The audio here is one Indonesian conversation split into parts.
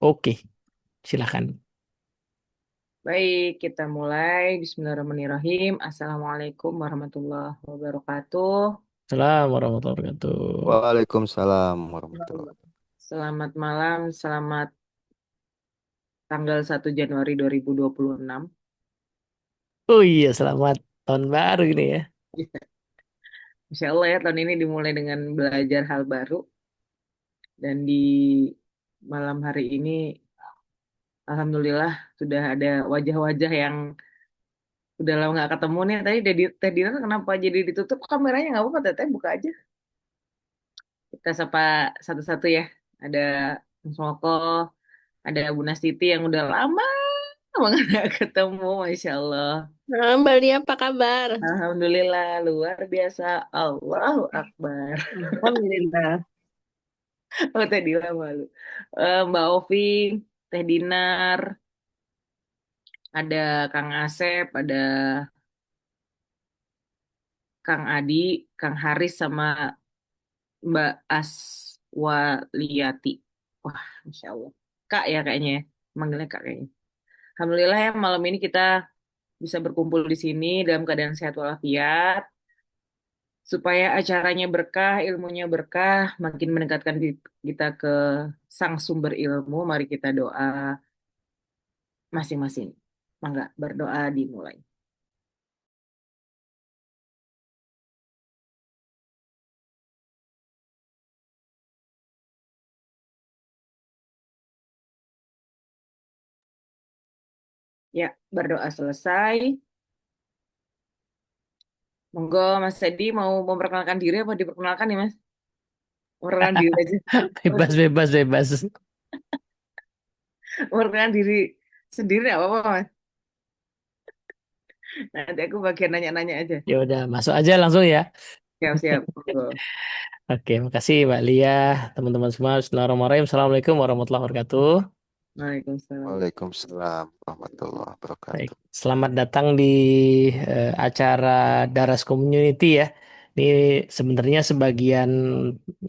Oke, silakan. Baik, kita mulai. Bismillahirrahmanirrahim. Assalamualaikum warahmatullahi wabarakatuh. Assalamualaikum warahmatullahi wabarakatuh. Waalaikumsalam warahmatullahi Selamat malam, selamat tanggal 1 Januari 2026. Oh iya, selamat tahun baru ini ya. Insya Allah ya, tahun ini dimulai dengan belajar hal baru. Dan di malam hari ini, Alhamdulillah, sudah ada wajah-wajah yang udah lama nggak ketemu nih. Tadi Teh Dinar kenapa jadi ditutup kameranya? Nggak apa-apa, Teteh buka aja. Kita sapa satu-satu ya. Ada Mas Moko, ada Bu Nastiti yang udah lama banget gak ketemu, Masya Allah. Mbak Lia apa kabar? Alhamdulillah, luar biasa. Allahu Akbar. Alhamdulillah. Oh, Teh Dila malu. Mbak Ovi, Teh Dinar, ada Kang Asep, ada Kang Adi, Kang Haris, sama Mbak Aswaliati. Wah, Masya Allah. Kak ya kayaknya ya. Manggilnya Kak kayaknya. Alhamdulillah ya malam ini kita bisa berkumpul di sini dalam keadaan sehat walafiat. Supaya acaranya berkah, ilmunya berkah, makin mendekatkan kita ke sang sumber ilmu. Mari kita doa masing-masing. Mangga berdoa dimulai. Ya, berdoa selesai. Monggo Mas Edi mau memperkenalkan diri apa diperkenalkan nih Mas? Memperkenalkan diri aja. Bebas, bebas, bebas. Memperkenalkan diri sendiri nggak apa-apa Mas. Nanti aku bagian nanya-nanya aja. Ya udah, masuk aja langsung ya. Siap-siap. Monggo. Oke, makasih Mbak Lia, teman-teman semua. Bismillahirrahmanirrahim. Assalamualaikum warahmatullahi wabarakatuh. Waalaikumsalam. Waalaikumsalam warahmatullahi Baik, wabarakatuh. selamat datang di acara Daras Community ya. Ini sebenarnya sebagian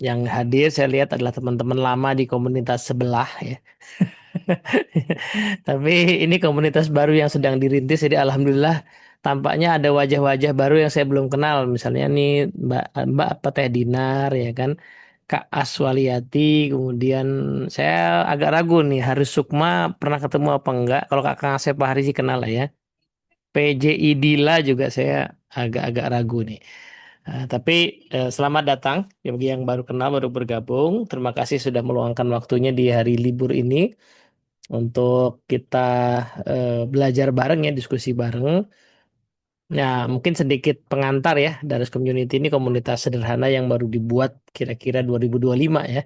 yang hadir saya lihat adalah teman-teman lama di komunitas sebelah ya. Tapi ini komunitas baru yang sedang dirintis, jadi alhamdulillah tampaknya ada wajah-wajah baru yang saya belum kenal. Misalnya nih Mbak Mbak apa Teh Dinar ya kan, Kak Aswaliati, kemudian saya agak ragu nih Haris Sukma pernah ketemu apa enggak. Kalau Kak Asep Fahri sih kenal lah ya. PJI Dila juga saya agak-agak ragu nih. Tapi selamat datang ya bagi yang baru kenal, baru bergabung. Terima kasih sudah meluangkan waktunya di hari libur ini untuk kita belajar bareng ya, diskusi bareng. Ya, mungkin sedikit pengantar ya, Daras Community ini komunitas sederhana yang baru dibuat kira-kira 2025 ya.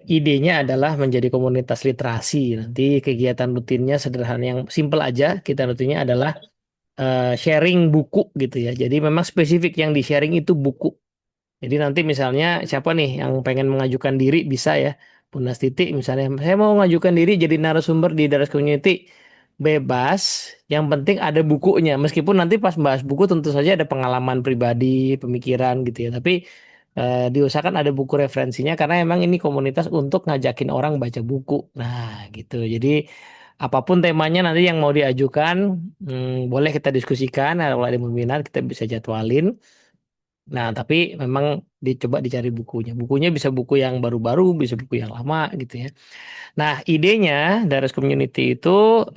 Idenya adalah menjadi komunitas literasi. Nanti kegiatan rutinnya sederhana yang simple aja. Kita rutinnya adalah sharing buku gitu ya. Jadi memang spesifik yang di-sharing itu buku. Jadi nanti misalnya siapa nih yang pengen mengajukan diri bisa ya. Punas Titik misalnya, saya mau mengajukan diri jadi narasumber di Daras Community. Bebas, yang penting ada bukunya. Meskipun nanti pas bahas buku tentu saja ada pengalaman pribadi, pemikiran gitu ya. Tapi diusahakan ada buku referensinya karena emang ini komunitas untuk ngajakin orang baca buku. Nah gitu. Jadi apapun temanya nanti yang mau diajukan, boleh kita diskusikan. Kalau ada yang berminat kita bisa jadwalin. Nah, tapi memang dicoba dicari bukunya. Bukunya bisa buku yang baru-baru, bisa buku yang lama gitu ya. Nah, idenya Daras Community itu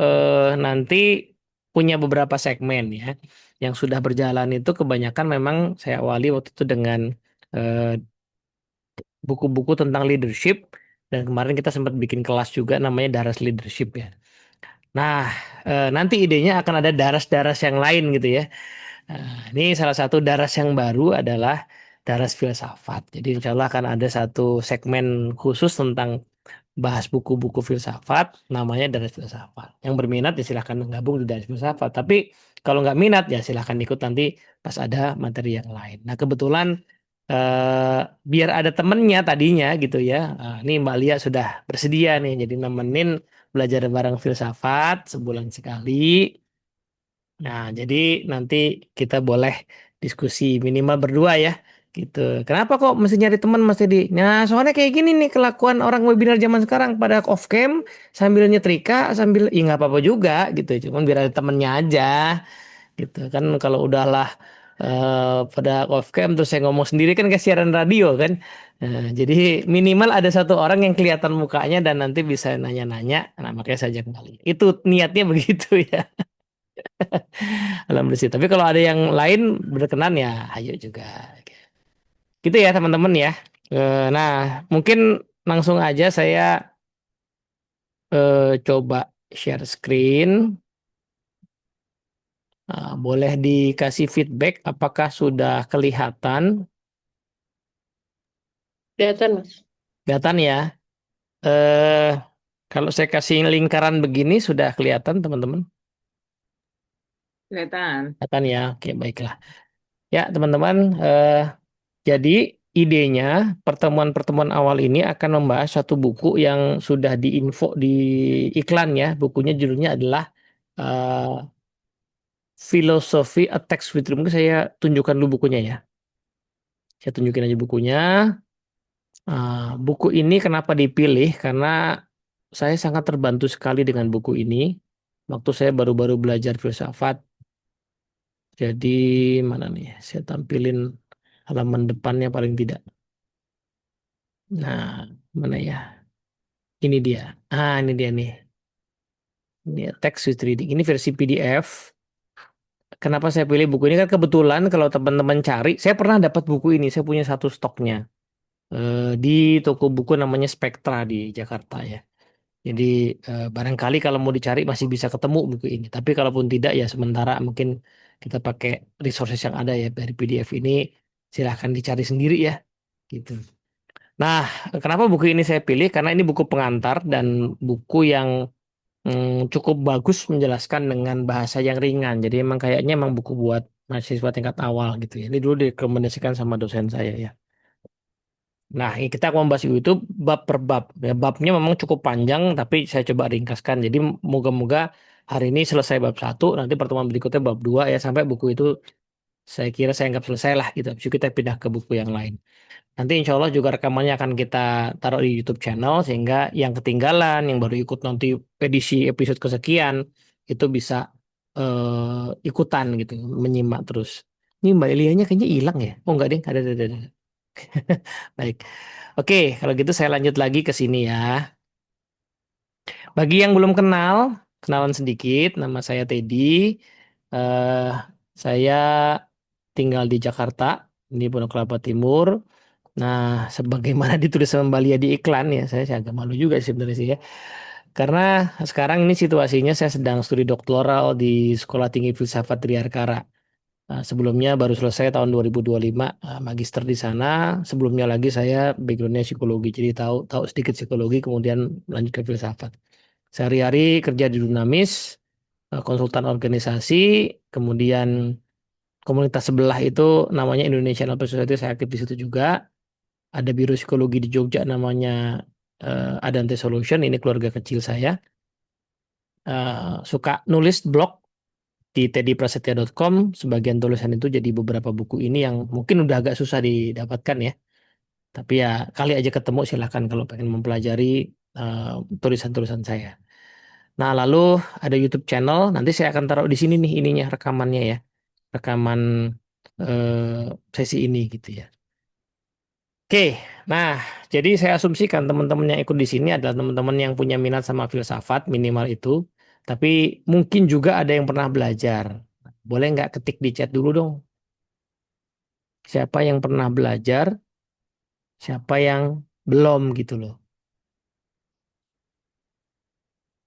nanti punya beberapa segmen ya. Yang sudah berjalan itu kebanyakan memang saya awali waktu itu dengan eh, buku-buku tentang leadership. Dan kemarin kita sempat bikin kelas juga namanya Daras Leadership ya. Nah, nanti idenya akan ada daras-daras yang lain gitu ya. Nah, ini salah satu daras yang baru adalah daras filsafat. Jadi insya Allah akan ada satu segmen khusus tentang bahas buku-buku filsafat, namanya daras filsafat. Yang berminat ya silahkan gabung di daras filsafat. Tapi kalau nggak minat ya silahkan ikut nanti pas ada materi yang lain. Nah kebetulan biar ada temennya tadinya gitu ya. Ini Mbak Lia sudah bersedia nih jadi nemenin belajar bareng filsafat sebulan sekali. Nah, jadi nanti kita boleh diskusi minimal berdua ya. gitu. Kenapa kok mesti nyari teman Mas Teddy? Nah, soalnya kayak gini nih kelakuan orang webinar zaman sekarang pada off cam sambil nyetrika sambil ya nggak apa-apa juga gitu. Cuman biar ada temennya aja gitu kan kalau udahlah pada off cam terus saya ngomong sendiri kan kayak siaran radio kan. Jadi minimal ada satu orang yang kelihatan mukanya dan nanti bisa nanya-nanya. Nah, makanya saya ajak kembali. Itu niatnya begitu ya. Alhamdulillah sih. Tapi kalau ada yang lain berkenan ya ayo juga. Gitu ya teman-teman ya. Nah, mungkin langsung aja saya coba share screen. Boleh dikasih feedback apakah sudah kelihatan? Kelihatan, Mas. Kelihatan ya. Eh, Kalau saya kasih lingkaran begini sudah kelihatan teman-teman. Kelihatan. Kelihatan ya. Oke, baiklah. Ya, teman-teman, jadi idenya pertemuan-pertemuan awal ini akan membahas satu buku yang sudah diinfo di iklan ya. Bukunya judulnya adalah eh, Philosophy A Text with Mungkin saya tunjukkan dulu bukunya ya. Saya tunjukin aja bukunya. Buku ini kenapa dipilih? Karena saya sangat terbantu sekali dengan buku ini. Waktu saya baru-baru belajar filsafat. Jadi mana nih? Saya tampilin halaman depannya paling tidak. Nah, mana ya? Ini dia. Ini dia nih. Ini text with reading. Ini versi PDF. Kenapa saya pilih buku ini? Kan kebetulan kalau teman-teman cari, saya pernah dapat buku ini. Saya punya satu stoknya di toko buku namanya Spektra di Jakarta ya. Jadi barangkali kalau mau dicari masih bisa ketemu buku ini. Tapi kalaupun tidak ya sementara mungkin kita pakai resources yang ada ya dari PDF ini. Silahkan dicari sendiri ya. Gitu. Nah, kenapa buku ini saya pilih? Karena ini buku pengantar dan buku yang cukup bagus menjelaskan dengan bahasa yang ringan. Jadi emang kayaknya emang buku buat mahasiswa tingkat awal gitu ya. Ini dulu direkomendasikan sama dosen saya ya. Nah, ini kita akan membahas itu bab per bab. Ya, babnya memang cukup panjang, tapi saya coba ringkaskan. Jadi moga-moga hari ini selesai bab satu, nanti pertemuan berikutnya bab dua ya sampai buku itu saya kira saya anggap selesai lah gitu. Habis itu kita pindah ke buku yang lain. Nanti insya Allah juga rekamannya akan kita taruh di YouTube channel sehingga yang ketinggalan, yang baru ikut nanti edisi episode kesekian itu bisa ikutan gitu, menyimak terus. Ini Mbak Elianya kayaknya hilang ya? Oh enggak deh, ada. Baik. Oke, kalau gitu saya lanjut lagi ke sini ya. Bagi yang belum kenal, kenalan sedikit. Nama saya Teddy. Eh, saya tinggal di Jakarta, di Pondok Kelapa Timur. Nah, sebagaimana ditulis sama Mbak Lia di iklan ya, saya agak malu juga sih sebenarnya sih ya. Karena sekarang ini situasinya saya sedang studi doktoral di Sekolah Tinggi Filsafat Triarkara. Sebelumnya baru selesai tahun 2025 magister di sana. Sebelumnya lagi saya backgroundnya psikologi, jadi tahu tahu sedikit psikologi, kemudian lanjut ke filsafat. Sehari-hari kerja di Dunamis, konsultan organisasi, kemudian komunitas sebelah itu namanya Indonesian Open Society, saya aktif di situ juga. Ada biro psikologi di Jogja namanya Adante Solution, ini keluarga kecil saya. Suka nulis blog di teddyprasetya.com. Sebagian tulisan itu jadi beberapa buku ini yang mungkin udah agak susah didapatkan ya. Tapi ya kali aja ketemu silahkan kalau pengen mempelajari tulisan-tulisan saya. Nah, lalu ada YouTube channel. Nanti saya akan taruh di sini nih ininya rekamannya ya. Rekaman sesi ini gitu ya. Oke, nah jadi saya asumsikan teman-teman yang ikut di sini adalah teman-teman yang punya minat sama filsafat minimal itu. Tapi mungkin juga ada yang pernah belajar. Boleh nggak ketik di chat dulu dong. Siapa yang pernah belajar, siapa yang belum gitu loh.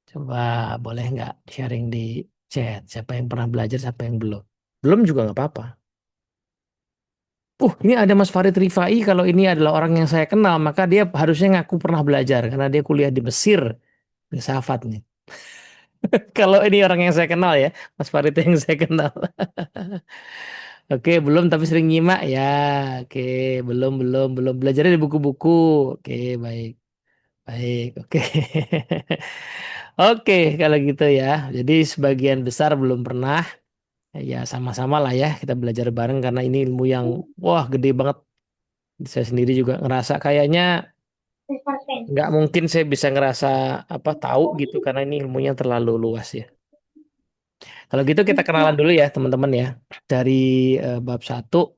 Coba boleh nggak sharing di chat. Siapa yang pernah belajar, siapa yang belum. Belum juga nggak apa-apa. Ini ada Mas Farid Rifai. Kalau ini adalah orang yang saya kenal, maka dia harusnya ngaku pernah belajar karena dia kuliah di Mesir, filsafat nih. Kalau ini orang yang saya kenal ya, Mas Farid yang saya kenal. Oke, belum tapi sering nyimak ya. Oke, belum belajarnya di buku-buku. Oke, baik. Baik, oke. Oke, kalau gitu ya. Jadi sebagian besar belum pernah. Ya sama-sama lah ya kita belajar bareng karena ini ilmu yang wah gede banget. Saya sendiri juga ngerasa kayaknya nggak mungkin saya bisa ngerasa apa tahu gitu karena ini ilmunya terlalu luas ya. Kalau gitu kita kenalan dulu ya teman-teman ya. Dari bab satu.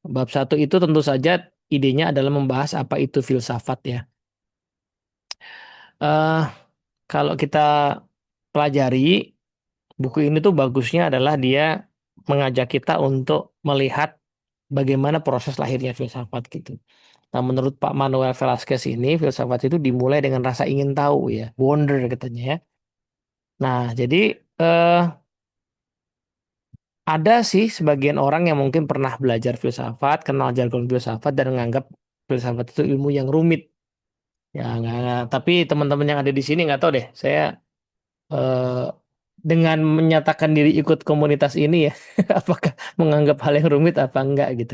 Bab satu itu tentu saja idenya adalah membahas apa itu filsafat ya. eh Kalau kita pelajari buku ini tuh bagusnya adalah dia mengajak kita untuk melihat bagaimana proses lahirnya filsafat gitu. Nah, menurut Pak Manuel Velasquez ini, filsafat itu dimulai dengan rasa ingin tahu ya, wonder katanya ya. Nah, jadi eh, ada sih sebagian orang yang mungkin pernah belajar filsafat, kenal jargon filsafat dan menganggap filsafat itu ilmu yang rumit. Ya, nggak. Tapi teman-teman yang ada di sini nggak tahu deh. Saya eh, dengan menyatakan diri ikut komunitas ini ya, apakah menganggap hal yang rumit apa enggak gitu.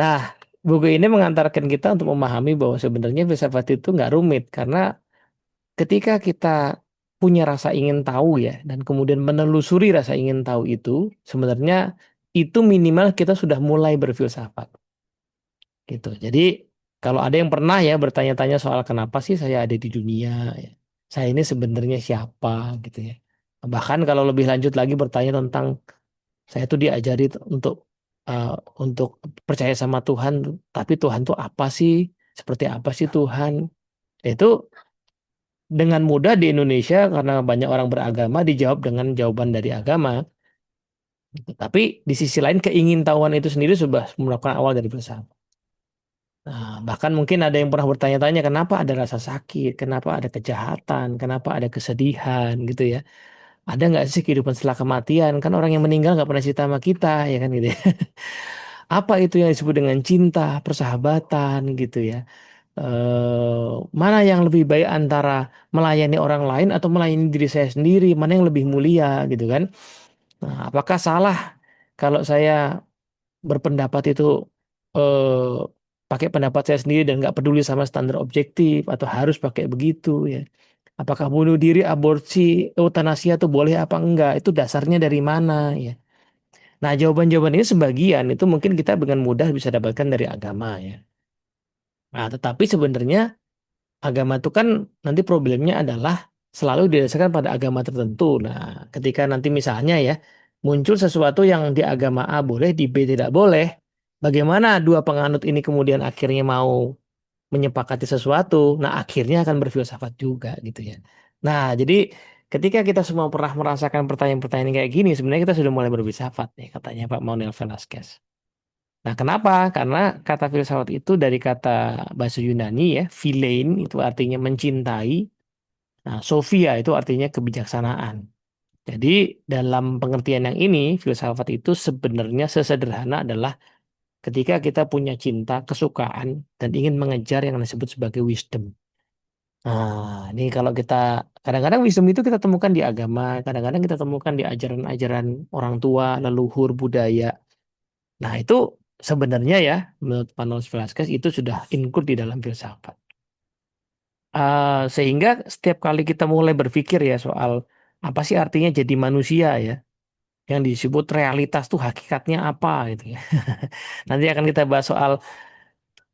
Nah, buku ini mengantarkan kita untuk memahami bahwa sebenarnya filsafat itu nggak rumit karena ketika kita punya rasa ingin tahu ya dan kemudian menelusuri rasa ingin tahu itu, sebenarnya itu minimal kita sudah mulai berfilsafat gitu. Jadi kalau ada yang pernah ya bertanya-tanya soal kenapa sih saya ada di dunia, ya. Saya ini sebenarnya siapa gitu ya. Bahkan kalau lebih lanjut lagi bertanya tentang saya tuh diajari untuk uh, untuk percaya sama Tuhan, tapi Tuhan tuh apa sih? Seperti apa sih Tuhan? Itu dengan mudah di Indonesia karena banyak orang beragama dijawab dengan jawaban dari agama. Tapi di sisi lain keingintahuan itu sendiri sudah merupakan awal dari filsafat. Nah, bahkan mungkin ada yang pernah bertanya-tanya kenapa ada rasa sakit, kenapa ada kejahatan, kenapa ada kesedihan gitu ya. Ada nggak sih kehidupan setelah kematian? Kan orang yang meninggal nggak pernah cerita sama kita ya kan gitu ya. Apa itu yang disebut dengan cinta, persahabatan gitu ya. Mana yang lebih baik antara melayani orang lain atau melayani diri saya sendiri, mana yang lebih mulia gitu kan. Nah, apakah salah kalau saya berpendapat itu pakai pendapat saya sendiri dan nggak peduli sama standar objektif atau harus pakai begitu ya. Apakah bunuh diri, aborsi, euthanasia itu boleh apa enggak? Itu dasarnya dari mana ya? Nah, jawaban-jawaban ini sebagian itu mungkin kita dengan mudah bisa dapatkan dari agama ya. Nah, tetapi sebenarnya agama itu kan nanti problemnya adalah selalu didasarkan pada agama tertentu. Nah, ketika nanti misalnya ya muncul sesuatu yang di agama A boleh, di B tidak boleh, bagaimana dua penganut ini kemudian akhirnya mau menyepakati sesuatu? Nah, akhirnya akan berfilsafat juga gitu ya. Nah, jadi ketika kita semua pernah merasakan pertanyaan-pertanyaan kayak gini, sebenarnya kita sudah mulai berfilsafat nih, katanya Pak Manuel Velasquez. Nah, kenapa? Karena kata filsafat itu dari kata bahasa Yunani ya, philein itu artinya mencintai. Nah, Sophia itu artinya kebijaksanaan. Jadi, dalam pengertian yang ini, filsafat itu sebenarnya sesederhana adalah ketika kita punya cinta, kesukaan, dan ingin mengejar yang disebut sebagai wisdom. Nah, ini kalau kita kadang-kadang wisdom itu kita temukan di agama, kadang-kadang kita temukan di ajaran-ajaran orang tua, leluhur, budaya. Nah, itu sebenarnya ya, menurut Panos Velasquez itu sudah include di dalam filsafat. Sehingga setiap kali kita mulai berpikir ya soal apa sih artinya jadi manusia ya, yang disebut realitas tuh hakikatnya apa gitu ya. Nanti akan kita bahas soal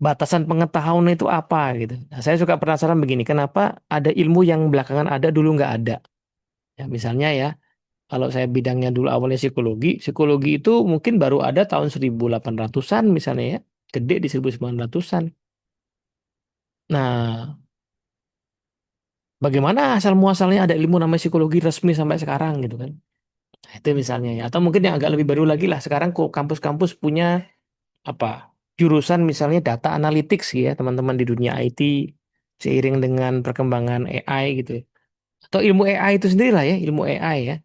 batasan pengetahuan itu apa gitu. Nah, saya suka penasaran begini, kenapa ada ilmu yang belakangan ada dulu nggak ada? Ya, misalnya ya, kalau saya bidangnya dulu awalnya psikologi, psikologi itu mungkin baru ada tahun 1800-an misalnya ya, gede di 1900-an. Nah, bagaimana asal muasalnya ada ilmu namanya psikologi resmi sampai sekarang gitu kan? Nah, itu misalnya ya. Atau mungkin yang agak lebih baru lagi lah. Sekarang kok kampus-kampus punya apa? Jurusan misalnya data analytics ya, teman-teman di dunia IT seiring dengan perkembangan AI gitu ya. Atau ilmu AI itu sendiri lah ya, ilmu AI ya.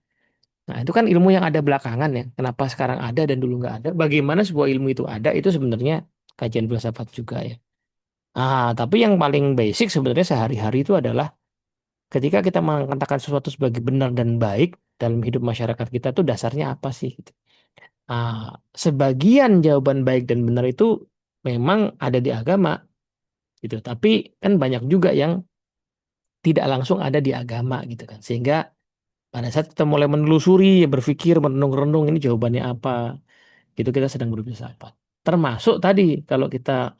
Nah, itu kan ilmu yang ada belakangan ya. Kenapa sekarang ada dan dulu nggak ada? Bagaimana sebuah ilmu itu ada? Itu sebenarnya kajian filsafat juga ya. Tapi yang paling basic sebenarnya sehari-hari itu adalah ketika kita mengatakan sesuatu sebagai benar dan baik dalam hidup masyarakat kita tuh dasarnya apa sih? Gitu. Ah, Sebagian jawaban baik dan benar itu memang ada di agama gitu. Tapi kan banyak juga yang tidak langsung ada di agama gitu kan. Sehingga pada saat kita mulai menelusuri, berpikir, merenung-renung ini jawabannya apa, itu kita sedang berfilsafat. Termasuk tadi kalau kita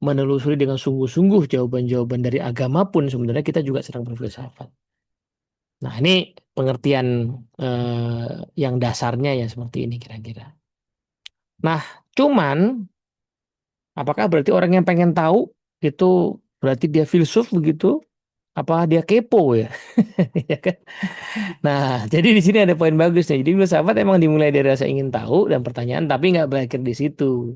menelusuri dengan sungguh-sungguh jawaban-jawaban dari agama pun sebenarnya kita juga sedang berfilsafat. Nah, ini pengertian yang dasarnya ya seperti ini kira-kira. Nah, cuman apakah berarti orang yang pengen tahu itu berarti dia filsuf begitu? Apa dia kepo ya? Ya kan? Nah, jadi di sini ada poin bagusnya. Jadi filsafat emang dimulai dari rasa ingin tahu dan pertanyaan, tapi nggak berakhir di situ.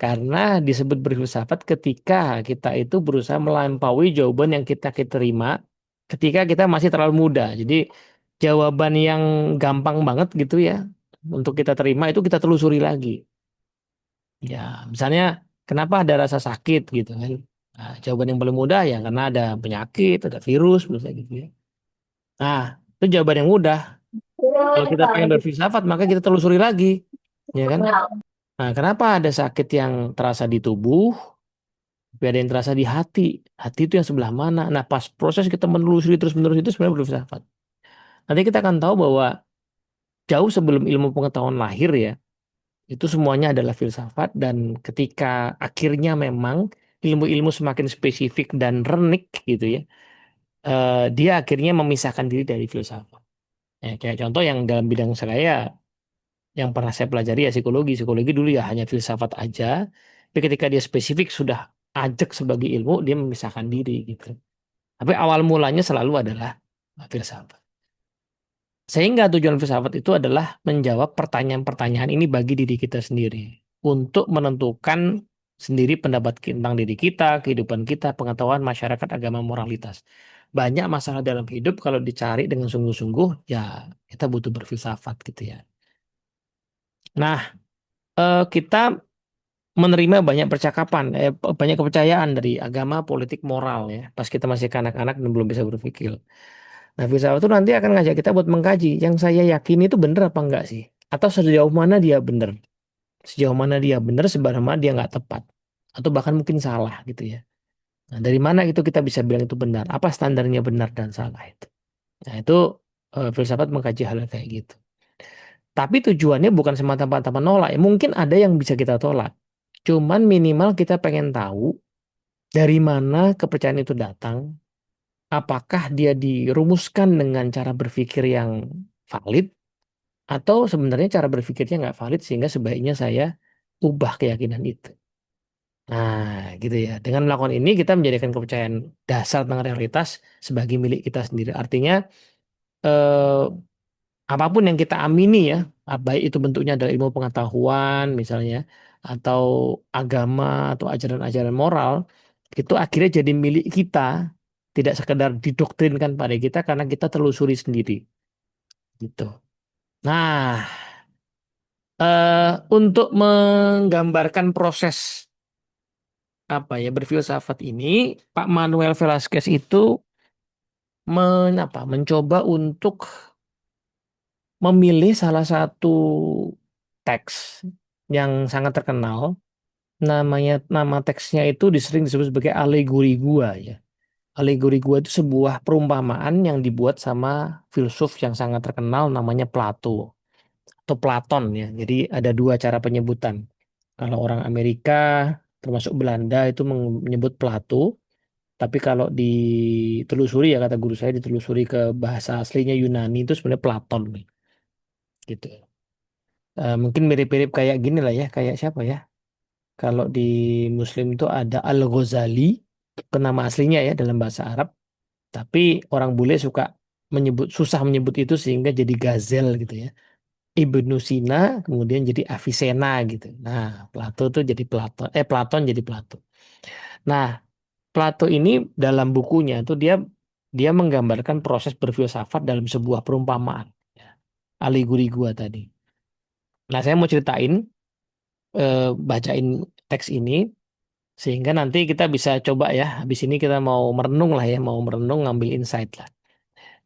Karena disebut berfilsafat ketika kita itu berusaha melampaui jawaban yang kita terima ketika kita masih terlalu muda. Jadi jawaban yang gampang banget gitu ya untuk kita terima itu kita telusuri lagi. Ya, misalnya kenapa ada rasa sakit gitu kan? Nah, jawaban yang paling mudah ya karena ada penyakit, ada virus, misalnya gitu ya. Nah, itu jawaban yang mudah. Kalau kita pengen berfilsafat, maka kita telusuri lagi, ya kan? Nah, kenapa ada sakit yang terasa di tubuh, tapi ada yang terasa di hati? Hati itu yang sebelah mana? Nah, pas proses kita menelusuri terus-menerus itu sebenarnya berfilsafat. Nanti kita akan tahu bahwa jauh sebelum ilmu pengetahuan lahir ya, itu semuanya adalah filsafat dan ketika akhirnya memang ilmu-ilmu semakin spesifik dan renik gitu ya, dia akhirnya memisahkan diri dari filsafat. Ya, kayak contoh yang dalam bidang saya yang pernah saya pelajari ya psikologi. Psikologi dulu ya hanya filsafat aja, tapi ketika dia spesifik sudah ajak sebagai ilmu, dia memisahkan diri gitu. Tapi awal mulanya selalu adalah filsafat. Sehingga tujuan filsafat itu adalah menjawab pertanyaan-pertanyaan ini bagi diri kita sendiri. Untuk menentukan sendiri pendapat tentang diri kita, kehidupan kita, pengetahuan masyarakat, agama, moralitas. Banyak masalah dalam hidup kalau dicari dengan sungguh-sungguh, ya kita butuh berfilsafat gitu ya. Nah, kita menerima banyak percakapan, banyak kepercayaan dari agama, politik, moral ya. Pas kita masih kanak-kanak dan belum bisa berpikir. Nah, filsafat itu nanti akan ngajak kita buat mengkaji. Yang saya yakini itu benar apa enggak sih? Atau sejauh mana dia benar? Sejauh mana dia benar, seberapa mana dia nggak tepat. Atau bahkan mungkin salah gitu ya. Nah, dari mana itu kita bisa bilang itu benar? Apa standarnya benar dan salah itu? Nah, itu filsafat mengkaji hal kayak gitu. Tapi tujuannya bukan semata-mata menolak. Ya, mungkin ada yang bisa kita tolak. Cuman minimal kita pengen tahu dari mana kepercayaan itu datang. Apakah dia dirumuskan dengan cara berpikir yang valid atau sebenarnya cara berpikirnya nggak valid sehingga sebaiknya saya ubah keyakinan itu. Nah, gitu ya. Dengan melakukan ini kita menjadikan kepercayaan dasar tentang realitas sebagai milik kita sendiri. Artinya eh, apapun yang kita amini ya, baik itu bentuknya adalah ilmu pengetahuan misalnya, atau agama atau ajaran-ajaran moral, itu akhirnya jadi milik kita, tidak sekedar didoktrinkan pada kita karena kita telusuri sendiri, gitu. Nah, untuk menggambarkan proses apa ya berfilsafat ini, Pak Manuel Velasquez itu mencoba untuk memilih salah satu teks yang sangat terkenal. Nama teksnya itu disering disebut sebagai alegori gua ya. Alegori gua itu sebuah perumpamaan yang dibuat sama filsuf yang sangat terkenal namanya Plato atau Platon ya. Jadi ada dua cara penyebutan. Kalau orang Amerika termasuk Belanda itu menyebut Plato, tapi kalau ditelusuri ya kata guru saya ditelusuri ke bahasa aslinya Yunani itu sebenarnya Platon gitu. Mungkin mirip-mirip kayak gini lah ya, kayak siapa ya? Kalau di Muslim itu ada Al-Ghazali, itu nama aslinya ya dalam bahasa Arab. Tapi orang bule susah menyebut itu sehingga jadi Gazel gitu ya. Ibnu Sina kemudian jadi Avicenna gitu. Nah, Plato tuh jadi Platon jadi Plato. Nah, Plato ini dalam bukunya itu dia dia menggambarkan proses berfilsafat dalam sebuah perumpamaan. Ya. Alegori gua tadi. Nah, saya mau ceritain, bacain teks ini sehingga nanti kita bisa coba ya. Habis ini kita mau merenung lah ya, mau merenung ngambil insight lah.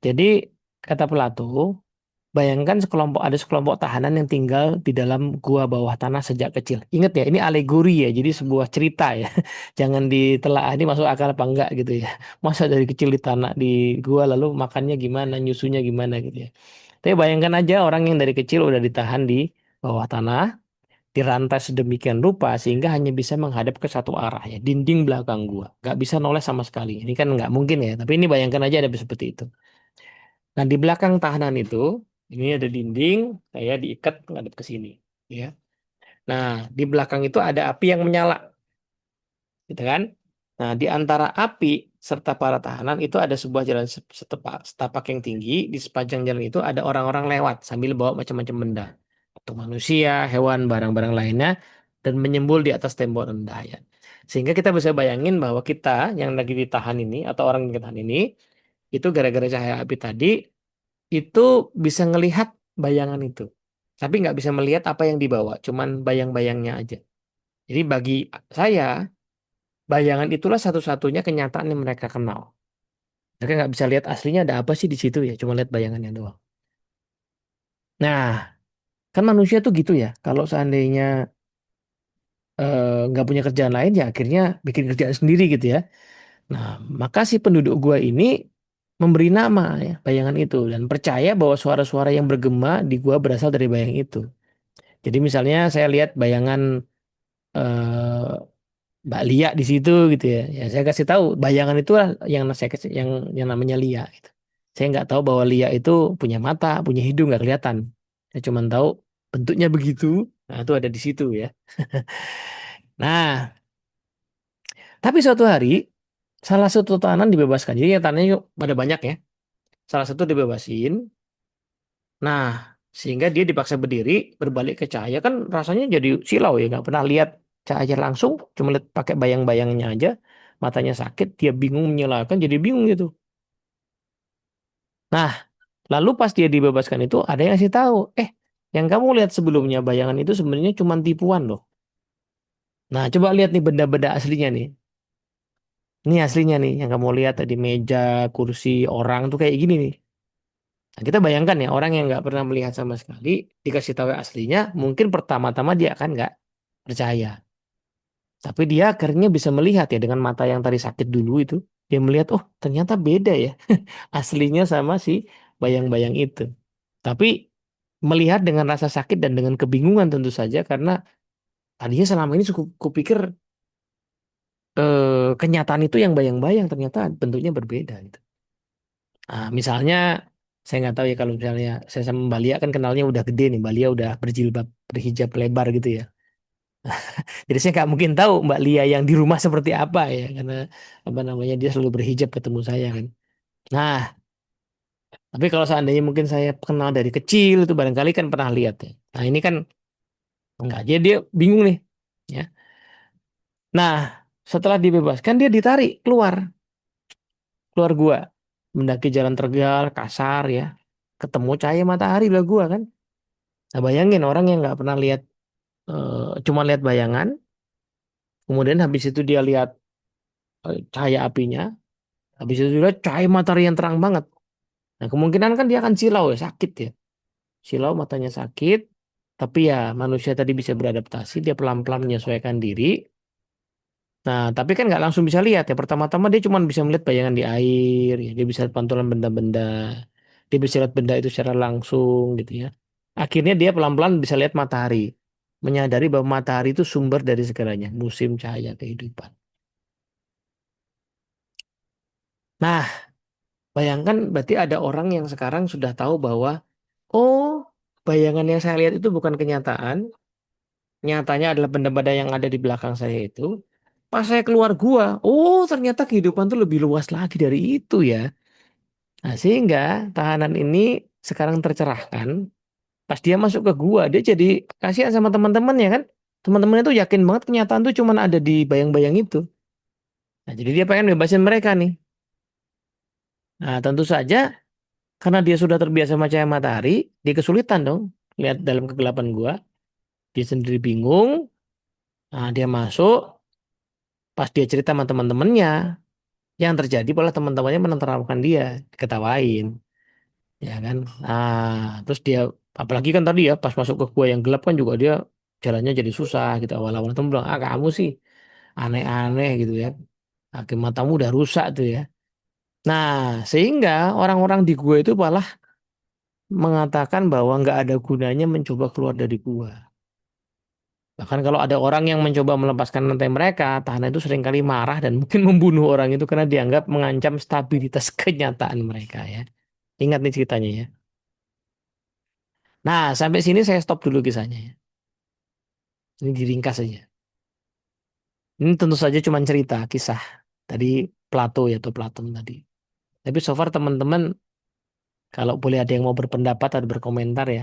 Jadi kata Plato, bayangkan sekelompok tahanan yang tinggal di dalam gua bawah tanah sejak kecil. Ingat ya, ini alegori ya, jadi sebuah cerita ya. Jangan ditelaah ini masuk akal apa enggak gitu ya. Masa dari kecil di tanah di gua lalu makannya gimana, nyusunya gimana gitu ya. Tapi bayangkan aja orang yang dari kecil udah ditahan di bawah tanah, dirantai sedemikian rupa sehingga hanya bisa menghadap ke satu arah ya, dinding belakang gua, nggak bisa noleh sama sekali. Ini kan nggak mungkin ya, tapi ini bayangkan aja ada seperti itu. Nah di belakang tahanan itu ini ada dinding, saya diikat menghadap ke sini, ya. Nah di belakang itu ada api yang menyala, gitu kan? Nah di antara api serta para tahanan itu ada sebuah jalan setapak yang tinggi. Di sepanjang jalan itu ada orang-orang lewat sambil bawa macam-macam benda, atau manusia, hewan, barang-barang lainnya, dan menyembul di atas tembok rendah ya. Sehingga kita bisa bayangin bahwa kita yang lagi ditahan ini atau orang yang ditahan ini itu gara-gara cahaya api tadi itu bisa ngelihat bayangan itu, tapi nggak bisa melihat apa yang dibawa, cuman bayang-bayangnya aja. Jadi bagi saya bayangan itulah satu-satunya kenyataan yang mereka kenal. Mereka nggak bisa lihat aslinya ada apa sih di situ ya, cuma lihat bayangannya doang. Nah, kan manusia tuh gitu ya. Kalau seandainya nggak punya kerjaan lain ya akhirnya bikin kerjaan sendiri gitu ya. Nah, maka si penduduk gua ini memberi nama ya bayangan itu dan percaya bahwa suara-suara yang bergema di gua berasal dari bayang itu. Jadi misalnya saya lihat bayangan eh, Mbak Lia di situ gitu ya. Ya saya kasih tahu bayangan itu yang namanya Lia gitu. Saya nggak tahu bahwa Lia itu punya mata, punya hidung nggak kelihatan. Saya cuma tahu bentuknya begitu. Nah, itu ada di situ ya. Nah, tapi suatu hari salah satu tahanan dibebaskan. Jadi yang tahanannya pada banyak ya. Salah satu dibebasin. Nah, sehingga dia dipaksa berdiri, berbalik ke cahaya kan rasanya jadi silau ya, nggak pernah lihat cahaya langsung, cuma lihat pakai bayang-bayangnya aja, matanya sakit, dia bingung menyalakan, jadi bingung gitu. Nah, lalu pas dia dibebaskan itu ada yang ngasih tahu, yang kamu lihat sebelumnya bayangan itu sebenarnya cuma tipuan loh. Nah, coba lihat nih benda-benda aslinya nih. Ini aslinya nih yang kamu lihat tadi meja, kursi, orang tuh kayak gini nih. Nah, kita bayangkan ya orang yang nggak pernah melihat sama sekali dikasih tahu yang aslinya, mungkin pertama-tama dia akan nggak percaya. Tapi dia akhirnya bisa melihat ya dengan mata yang tadi sakit dulu itu, dia melihat oh ternyata beda ya aslinya sama si bayang-bayang itu. Tapi melihat dengan rasa sakit dan dengan kebingungan tentu saja karena tadinya selama ini kupikir kenyataan itu yang bayang-bayang ternyata bentuknya berbeda gitu. Nah, misalnya saya nggak tahu ya kalau misalnya saya sama Mbak Lia kan kenalnya udah gede nih, Mbak Lia udah berjilbab berhijab lebar gitu ya. Jadi saya nggak mungkin tahu Mbak Lia yang di rumah seperti apa ya karena apa namanya dia selalu berhijab ketemu saya kan. Nah, tapi kalau seandainya mungkin saya kenal dari kecil itu barangkali kan pernah lihat ya. Nah, ini kan enggak, jadi dia bingung nih ya. Nah, setelah dibebaskan dia ditarik keluar, keluar gua. Mendaki jalan tergal, kasar ya. Ketemu cahaya matahari lah gua kan. Nah, bayangin orang yang nggak pernah lihat cuma lihat bayangan, kemudian habis itu dia lihat cahaya apinya, habis itu dia lihat cahaya matahari yang terang banget. Nah, kemungkinan kan dia akan silau ya, sakit ya. Silau matanya sakit, tapi ya manusia tadi bisa beradaptasi, dia pelan-pelan menyesuaikan diri. Nah, tapi kan nggak langsung bisa lihat ya. Pertama-tama dia cuma bisa melihat bayangan di air, ya. Dia bisa lihat pantulan benda-benda, dia bisa lihat benda itu secara langsung gitu ya. Akhirnya dia pelan-pelan bisa lihat matahari, menyadari bahwa matahari itu sumber dari segalanya, musim cahaya kehidupan. Nah, bayangkan berarti ada orang yang sekarang sudah tahu bahwa, oh, bayangan yang saya lihat itu bukan kenyataan, nyatanya adalah benda-benda yang ada di belakang saya itu. Pas saya keluar gua, oh ternyata kehidupan tuh lebih luas lagi dari itu ya. Nah, sehingga tahanan ini sekarang tercerahkan. Pas dia masuk ke gua, dia jadi kasihan sama teman-temannya kan. Teman-temannya tuh yakin banget kenyataan tuh cuma ada di bayang-bayang itu. Nah, jadi dia pengen bebasin mereka nih. Nah, tentu saja karena dia sudah terbiasa sama cahaya matahari, dia kesulitan dong lihat dalam kegelapan gua. Dia sendiri bingung. Nah, dia masuk. Pas dia cerita sama teman-temannya, yang terjadi malah teman-temannya menertawakan dia, ketawain, ya kan. Nah, terus dia apalagi kan tadi ya pas masuk ke gua yang gelap kan juga dia jalannya jadi susah gitu awal-awal temen bilang ah kamu sih aneh-aneh gitu ya. Hakim matamu udah rusak tuh ya. Nah, sehingga orang-orang di gua itu malah mengatakan bahwa nggak ada gunanya mencoba keluar dari gua. Bahkan kalau ada orang yang mencoba melepaskan rantai mereka, tahanan itu seringkali marah dan mungkin membunuh orang itu karena dianggap mengancam stabilitas kenyataan mereka ya. Ingat nih ceritanya ya. Nah, sampai sini saya stop dulu kisahnya ya. Ini diringkas saja. Ini tentu saja cuma cerita, kisah tadi Plato ya atau Platon tadi. Tapi so far teman-teman kalau boleh ada yang mau berpendapat atau berkomentar ya,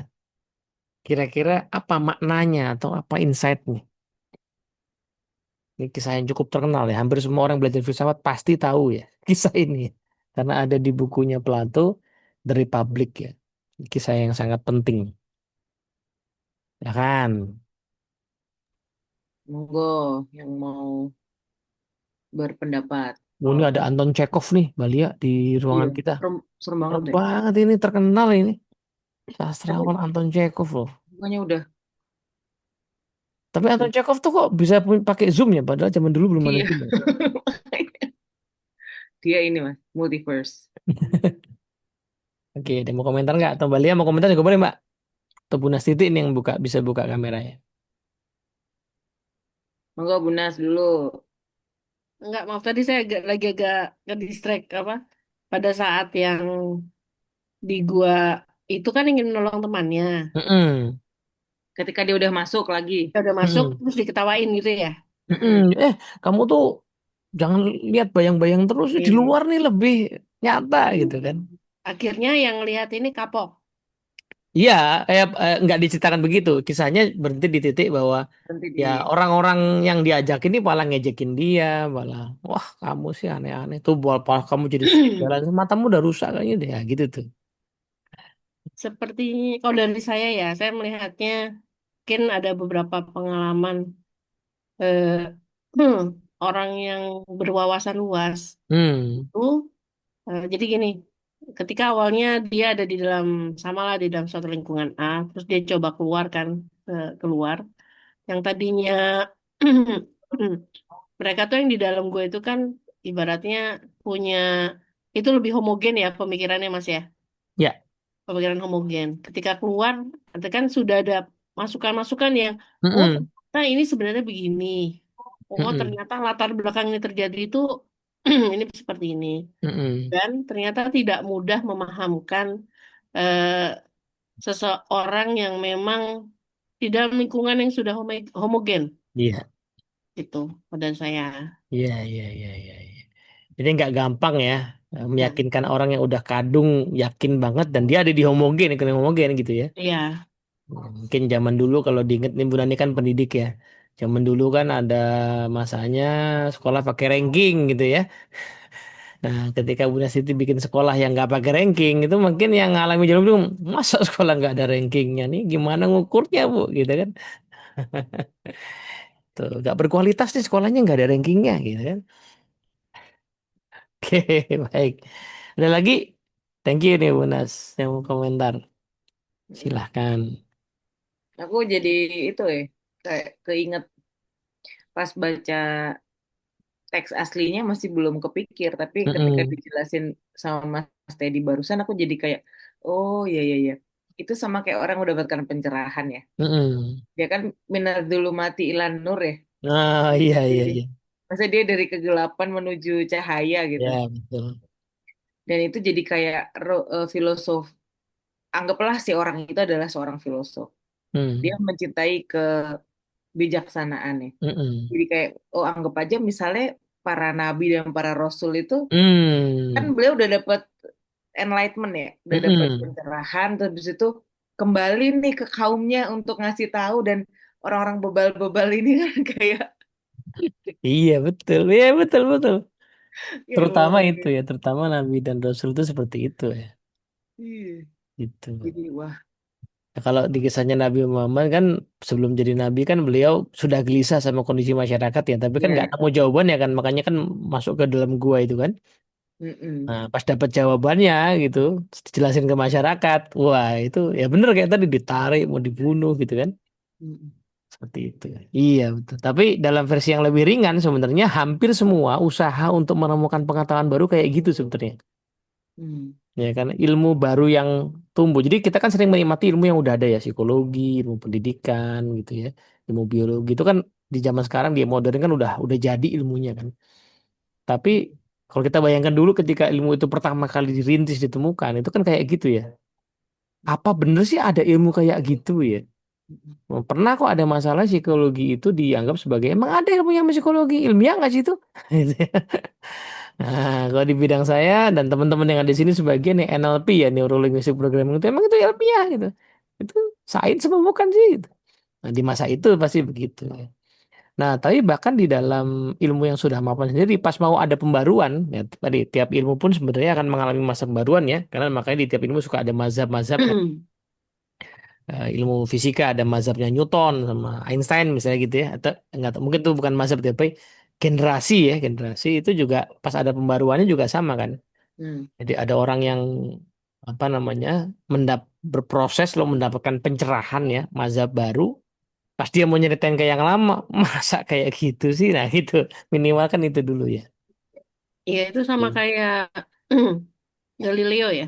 kira-kira apa maknanya atau apa insight-nya? Ini kisah yang cukup terkenal ya. Hampir semua orang belajar filsafat pasti tahu ya kisah ini. Karena ada di bukunya Plato, The Republic ya. Kisah yang sangat penting. Ya kan? Monggo yang mau berpendapat. Oh, ini ada Anton Chekhov nih, Balia di Iya, ruangan kita. serem, serem banget Serem deh. banget ini, terkenal ini. Tapi Sastrawan Anton Chekhov loh. bukannya udah Tapi itu. Anton Chekhov tuh kok bisa pakai Zoom ya? Padahal zaman dulu belum ada Iya. Zoom ya. Dia ini Mas, multiverse. Oke, ada mau komentar nggak? Atau Balia mau komentar juga boleh Mbak. Atau Bu Nastiti ini yang buka bisa buka kameranya. Monggo Bu Nas dulu. Enggak, maaf tadi saya lagi agak ke distract apa? Pada saat yang di gua itu kan ingin menolong temannya. Mm-mm. Ketika dia udah masuk lagi. Dia udah masuk Mm-mm. terus diketawain gitu ya. Mm-mm. Mm-mm. Kamu tuh jangan lihat bayang-bayang terus di Iya. luar nih lebih nyata gitu kan. Akhirnya yang lihat ini kapok. Iya, nggak diceritakan begitu. Kisahnya berhenti di titik bahwa Nanti ya di orang-orang yang diajak ini malah ngejekin dia, malah wah kamu sih aneh-aneh tuh, malah kamu jadi jalan matamu udah rusak kayaknya deh, ya, gitu tuh. Seperti kalau dari saya melihatnya mungkin ada beberapa pengalaman eh, orang yang berwawasan luas Hmm, itu jadi gini, ketika awalnya dia ada di dalam sama lah di dalam suatu lingkungan A, terus dia coba keluar kan, keluar yang tadinya mereka tuh yang di dalam gue itu kan ibaratnya punya itu lebih homogen ya pemikirannya Mas ya, ya, pemikiran homogen. Ketika keluar, nanti kan sudah ada masukan-masukan yang, oh mm-mm, ternyata ini sebenarnya begini. Oh mm-mm, ternyata latar belakang ini terjadi itu ini seperti ini. mm-mm. Dan ternyata tidak mudah memahamkan eh, seseorang yang memang di dalam lingkungan yang sudah homogen. Iya, Itu pada saya. iya, iya, iya, iya, iya. Jadi nggak gampang ya Nah, meyakinkan orang yang udah kadung yakin banget dan dia ada di homogen, ekonomi homogen gitu ya. iya, Mungkin zaman dulu kalau diinget nih Bu Nani kan pendidik ya. Zaman dulu kan ada masanya sekolah pakai ranking gitu ya. Nah, ketika Bu Nasi bikin sekolah yang nggak pakai ranking itu mungkin yang ngalami jalan belum masa sekolah nggak ada rankingnya nih gimana ngukurnya Bu gitu kan. Tuh nggak berkualitas nih sekolahnya nggak ada rankingnya gitu kan. Oke, baik. Ada lagi? Thank you nih Bu Nas yang mau komentar. Silahkan. aku jadi itu kayak keinget pas baca teks aslinya masih belum kepikir, tapi ketika Mm-mm. dijelasin sama Mas Teddy barusan aku jadi kayak, oh iya iya iya. Itu sama kayak orang udah dapatkan pencerahan ya. Mm-mm. Dia kan minar dulu mati ilan nur ya. Ah, iya iya Jadi, iya. masa dia dari kegelapan menuju cahaya gitu. Ya betul. Dan itu jadi kayak filosof. Anggaplah si orang itu adalah seorang filosof. Dia Hmm. mencintai kebijaksanaan ya. Mm-mm. Jadi kayak, oh anggap aja misalnya para nabi dan para rasul itu kan Hmm. beliau udah dapat enlightenment ya, udah dapat Mm-mm. pencerahan, terus habis itu kembali nih ke kaumnya untuk ngasih tahu dan orang-orang bebal-bebal ini kan kayak Iya betul, iya betul betul. ya Terutama Allah itu ya, terutama Nabi dan Rasul itu seperti itu ya. iya. Itu. Jadi wah Nah, kalau di kisahnya Nabi Muhammad kan sebelum jadi Nabi kan beliau sudah gelisah sama kondisi masyarakat ya, tapi kan nggak ya nemu jawaban ya kan, makanya kan masuk ke dalam gua itu kan. mm-mm, Nah, pas dapat jawabannya gitu, dijelasin ke masyarakat, wah itu ya bener kayak tadi ditarik mau dibunuh gitu kan. mm-mm, Seperti itu. Iya, betul. Tapi dalam versi yang lebih ringan sebenarnya hampir semua usaha untuk menemukan pengetahuan baru kayak gitu sebenarnya. mm, Ya kan ilmu baru yang tumbuh. Jadi kita kan sering menikmati ilmu yang udah ada ya, psikologi, ilmu pendidikan gitu ya. ilmu biologi itu kan di zaman sekarang dia modern kan udah jadi ilmunya kan. Tapi kalau kita bayangkan dulu ketika ilmu itu pertama kali dirintis ditemukan itu kan kayak gitu ya. Apa bener sih ada ilmu kayak gitu ya? Pernah kok ada masalah psikologi itu dianggap sebagai emang ada ilmu yang psikologi ilmiah nggak sih itu? Nah, kalau di bidang saya dan teman-teman yang ada di sini sebagian yang NLP ya Neuro Linguistic Programming itu emang itu ilmiah gitu. Itu sains semua bukan sih? Gitu. Nah, di masa itu pasti begitu. Nah, tapi bahkan di dalam ilmu yang sudah mapan sendiri, pas mau ada pembaruan, ya tadi tiap ilmu pun sebenarnya akan mengalami masa pembaruan ya, karena makanya di tiap ilmu suka ada mazhab-mazhab kan. Ilmu fisika ada mazhabnya Newton sama Einstein misalnya gitu ya, atau enggak tahu, mungkin itu bukan mazhab tapi generasi ya, generasi itu juga pas ada pembaruannya juga sama kan. Hmm. Jadi ada orang yang apa namanya berproses lo mendapatkan pencerahan ya, mazhab baru. Pas dia mau nyeritain ke yang lama, masa kayak gitu sih? Nah, gitu. Minimal kan itu dulu ya. Iya, itu sama Oke. kayak Galileo ya,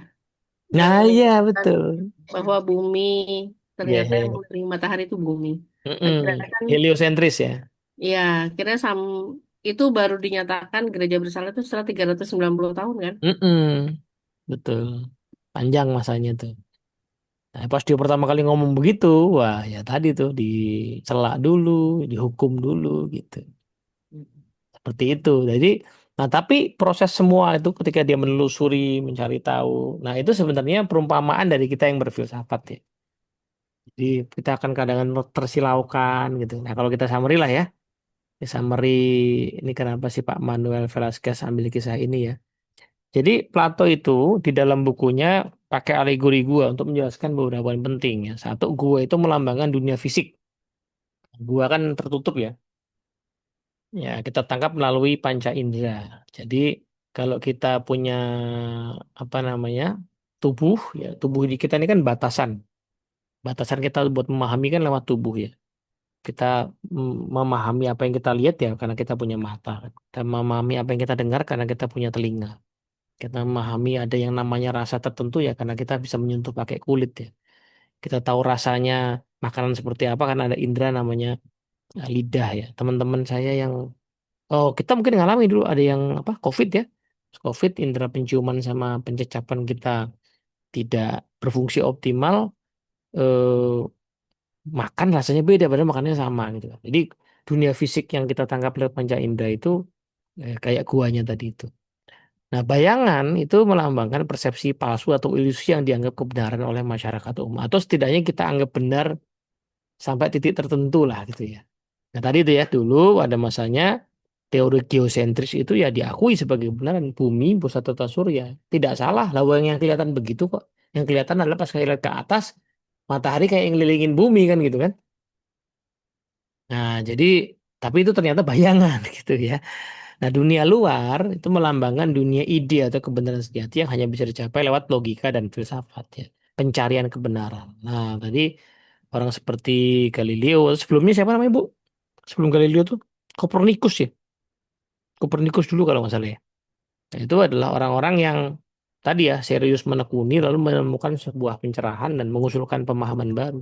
yang Nah, iya menyatakan betul. bahwa bumi Iya, ternyata yang iya. mengelilingi matahari itu bumi. Nah, Mm-mm. kira kan, Heliosentris ya. ya, kira itu baru dinyatakan gereja bersalah itu setelah 390 tahun kan? Mm-mm. Betul. Panjang masanya tuh. Nah, pas dia pertama kali ngomong begitu, wah ya tadi tuh dicela dulu, dihukum dulu gitu. Seperti itu. Jadi, nah tapi proses semua itu ketika dia menelusuri, mencari tahu, nah itu sebenarnya perumpamaan dari kita yang berfilsafat ya. Jadi kita akan kadang tersilaukan gitu. Nah kalau kita summary lah ya, summary ini kenapa sih Pak Manuel Velasquez ambil kisah ini ya. Jadi Plato itu di dalam bukunya pakai alegori gua untuk menjelaskan beberapa yang penting ya. Satu, gua itu melambangkan dunia fisik. Gua kan tertutup ya. Ya, kita tangkap melalui panca indera. Jadi kalau kita punya apa namanya tubuh ya, tubuh di kita ini kan batasan. Batasan kita buat memahami kan lewat tubuh ya. Kita memahami apa yang kita lihat ya karena kita punya mata. Kita memahami apa yang kita dengar karena kita punya telinga. Kita memahami ada yang namanya rasa tertentu ya karena kita bisa menyentuh pakai kulit ya. Kita tahu rasanya makanan seperti apa karena ada indera namanya lidah ya. Teman-teman saya yang oh kita mungkin ngalami dulu ada yang apa COVID ya. COVID indera penciuman sama pencecapan kita tidak berfungsi optimal. Eh, Makan rasanya beda padahal makannya sama gitu. Jadi dunia fisik yang kita tangkap lewat panca indera itu kayak guanya tadi itu. Nah, bayangan itu melambangkan persepsi palsu atau ilusi yang dianggap kebenaran oleh masyarakat umum atau setidaknya kita anggap benar sampai titik tertentu lah gitu ya. Nah, tadi itu ya dulu ada masanya teori geosentris itu ya diakui sebagai kebenaran bumi pusat tata surya. Tidak salah, lah yang kelihatan begitu kok. Yang kelihatan adalah pas kita lihat ke atas matahari kayak ngelilingin bumi kan gitu kan. Nah, jadi tapi itu ternyata bayangan gitu ya. Nah, dunia luar itu melambangkan dunia ide atau kebenaran sejati yang hanya bisa dicapai lewat logika dan filsafat ya. Pencarian kebenaran. Nah, tadi orang seperti Galileo, sebelumnya siapa namanya, Bu? Sebelum Galileo tuh Kopernikus ya. Kopernikus dulu kalau nggak salah ya. Nah, itu adalah orang-orang yang tadi ya serius menekuni lalu menemukan sebuah pencerahan dan mengusulkan pemahaman baru.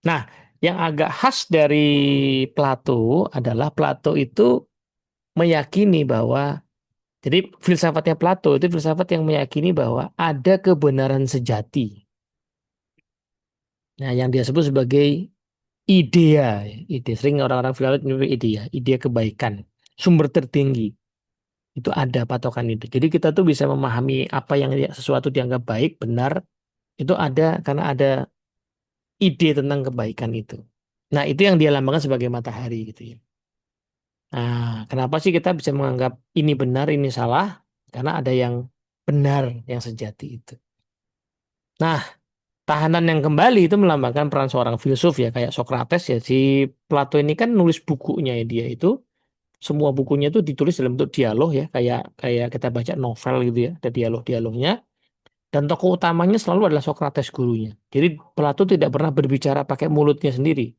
Nah, yang agak khas dari Plato adalah Plato itu meyakini bahwa jadi filsafatnya Plato itu filsafat yang meyakini bahwa ada kebenaran sejati. Nah, yang dia sebut sebagai idea, ide sering orang-orang filsafat menyebut idea, ide kebaikan, sumber tertinggi. Itu ada patokan itu. Jadi kita tuh bisa memahami apa yang sesuatu dianggap baik, benar, itu ada karena ada ide tentang kebaikan itu. Nah, itu yang dia lambangkan sebagai matahari gitu ya. Nah, kenapa sih kita bisa menganggap ini benar, ini salah? Karena ada yang benar, yang sejati itu. Nah, tahanan yang kembali itu melambangkan peran seorang filsuf ya, kayak Socrates ya. Si Plato ini kan nulis bukunya ya dia itu, semua bukunya itu ditulis dalam bentuk dialog ya, kayak kayak kita baca novel gitu ya, ada dialog-dialognya. Dan tokoh utamanya selalu adalah Socrates gurunya. Jadi Plato tidak pernah berbicara pakai mulutnya sendiri.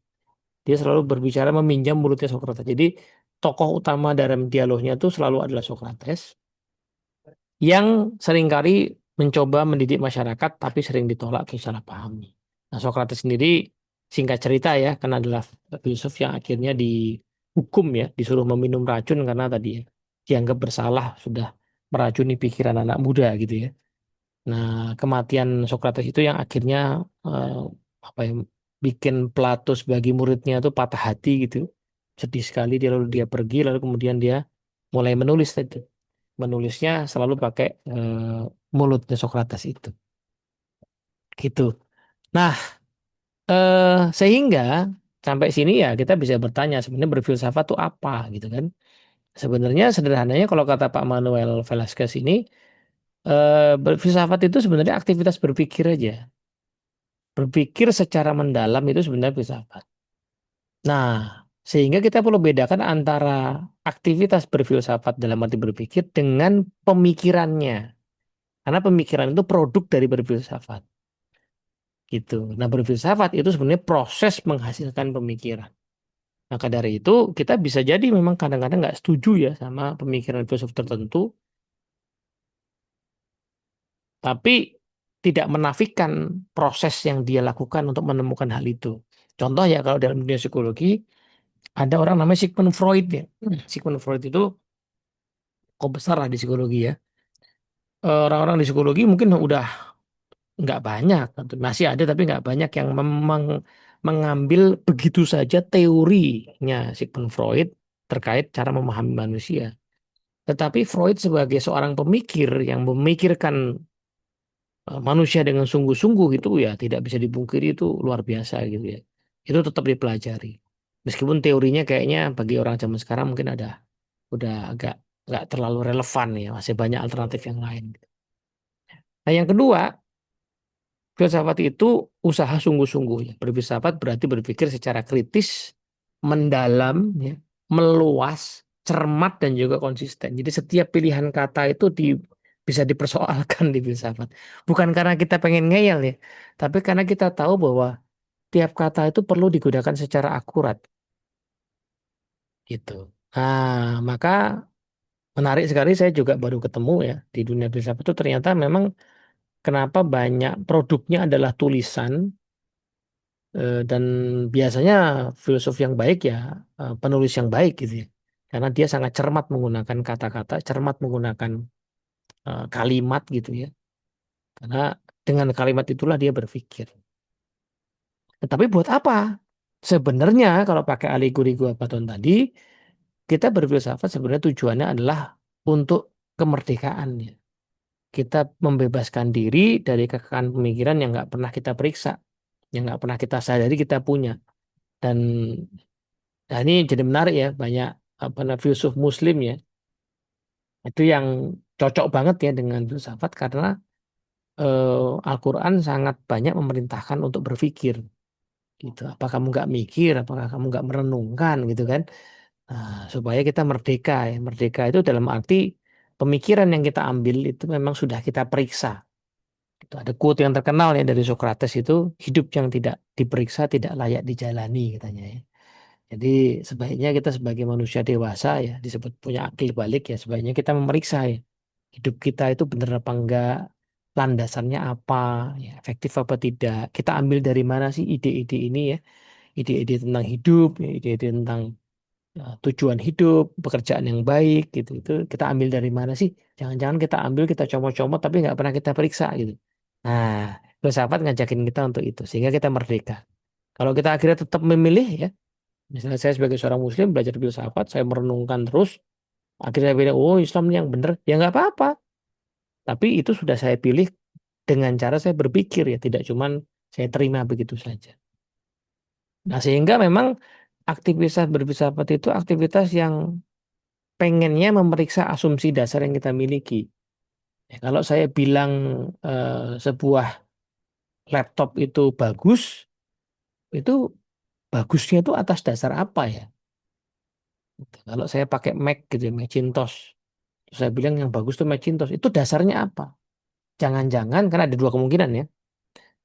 Dia selalu berbicara meminjam mulutnya Socrates. Jadi tokoh utama dalam dialognya itu selalu adalah Socrates yang seringkali mencoba mendidik masyarakat tapi sering ditolak salah pahami. Nah, Socrates sendiri singkat cerita ya, karena adalah filsuf yang akhirnya dihukum ya, disuruh meminum racun karena tadi ya, dianggap bersalah sudah meracuni pikiran anak muda gitu ya. Nah, kematian Sokrates itu yang akhirnya eh, apa ya, bikin Plato sebagai muridnya itu patah hati gitu. Sedih sekali dia, lalu dia pergi, lalu kemudian dia mulai menulis itu. Menulisnya selalu pakai mulutnya Sokrates itu. Gitu. Nah, sehingga sampai sini ya kita bisa bertanya sebenarnya berfilsafat itu apa gitu kan. Sebenarnya sederhananya kalau kata Pak Manuel Velasquez ini, berfilsafat itu sebenarnya aktivitas berpikir aja. Berpikir secara mendalam itu sebenarnya filsafat. Nah, sehingga kita perlu bedakan antara aktivitas berfilsafat dalam arti berpikir dengan pemikirannya. Karena pemikiran itu produk dari berfilsafat. Gitu. Nah, berfilsafat itu sebenarnya proses menghasilkan pemikiran. Maka dari itu kita bisa jadi memang kadang-kadang nggak setuju ya sama pemikiran filsuf tertentu, tapi tidak menafikan proses yang dia lakukan untuk menemukan hal itu. Contoh ya kalau dalam dunia psikologi ada orang namanya Sigmund Freud ya. Sigmund Freud itu kok besar lah di psikologi ya. Orang-orang di psikologi mungkin udah nggak banyak, masih ada tapi nggak banyak yang memang mengambil begitu saja teorinya Sigmund Freud terkait cara memahami manusia. Tetapi Freud sebagai seorang pemikir yang memikirkan manusia dengan sungguh-sungguh itu ya tidak bisa dipungkiri itu luar biasa gitu ya. Itu tetap dipelajari. Meskipun teorinya kayaknya bagi orang zaman sekarang mungkin udah agak nggak terlalu relevan ya, masih banyak alternatif yang lain. Nah, yang kedua, filsafat itu usaha sungguh-sungguh ya. Berfilsafat berarti berpikir secara kritis, mendalam, ya, meluas, cermat dan juga konsisten. Jadi setiap pilihan kata itu bisa dipersoalkan di filsafat. Bukan karena kita pengen ngeyel ya, tapi karena kita tahu bahwa tiap kata itu perlu digunakan secara akurat gitu. Nah, maka menarik sekali saya juga baru ketemu ya di dunia filsafat itu ternyata memang kenapa banyak produknya adalah tulisan. Dan biasanya filsuf yang baik ya penulis yang baik gitu ya. Karena dia sangat cermat menggunakan kata-kata, cermat menggunakan kalimat gitu ya. Karena dengan kalimat itulah dia berpikir. Tetapi buat apa? Sebenarnya kalau pakai alegori gua Platon tadi, kita berfilsafat sebenarnya tujuannya adalah untuk kemerdekaan ya. Kita membebaskan diri dari kekekalan pemikiran yang nggak pernah kita periksa, yang nggak pernah kita sadari kita punya. Dan nah, ini jadi menarik ya, banyak apa filsuf Muslim ya, itu yang cocok banget ya dengan filsafat karena Al-Quran sangat banyak memerintahkan untuk berpikir, gitu. Apa kamu nggak mikir, apakah kamu nggak merenungkan, gitu kan? Nah, supaya kita merdeka ya. Merdeka itu dalam arti pemikiran yang kita ambil itu memang sudah kita periksa. Itu ada quote yang terkenal ya dari Socrates itu, hidup yang tidak diperiksa tidak layak dijalani katanya ya. Jadi sebaiknya kita sebagai manusia dewasa ya disebut punya akil balik ya sebaiknya kita memeriksa ya hidup kita itu benar apa enggak, landasannya apa, ya efektif apa tidak, kita ambil dari mana sih ide-ide ini ya, ide-ide tentang hidup, ya, ide-ide tentang tujuan hidup, pekerjaan yang baik gitu itu kita ambil dari mana sih? Jangan-jangan kita ambil kita comot-comot tapi nggak pernah kita periksa gitu. Nah, filsafat ngajakin kita untuk itu sehingga kita merdeka. Kalau kita akhirnya tetap memilih ya, misalnya saya sebagai seorang muslim belajar filsafat, saya merenungkan terus, akhirnya saya bilang, oh Islam ini yang benar, ya nggak apa-apa. Tapi itu sudah saya pilih dengan cara saya berpikir ya, tidak cuman saya terima begitu saja. Nah, sehingga memang aktivitas berfilsafat itu aktivitas yang pengennya memeriksa asumsi dasar yang kita miliki. Ya, kalau saya bilang sebuah laptop itu bagus, itu bagusnya itu atas dasar apa ya? Kalau saya pakai Mac gitu, ya, Macintosh, terus saya bilang yang bagus tuh Macintosh. Itu dasarnya apa? Jangan-jangan, karena ada dua kemungkinan ya.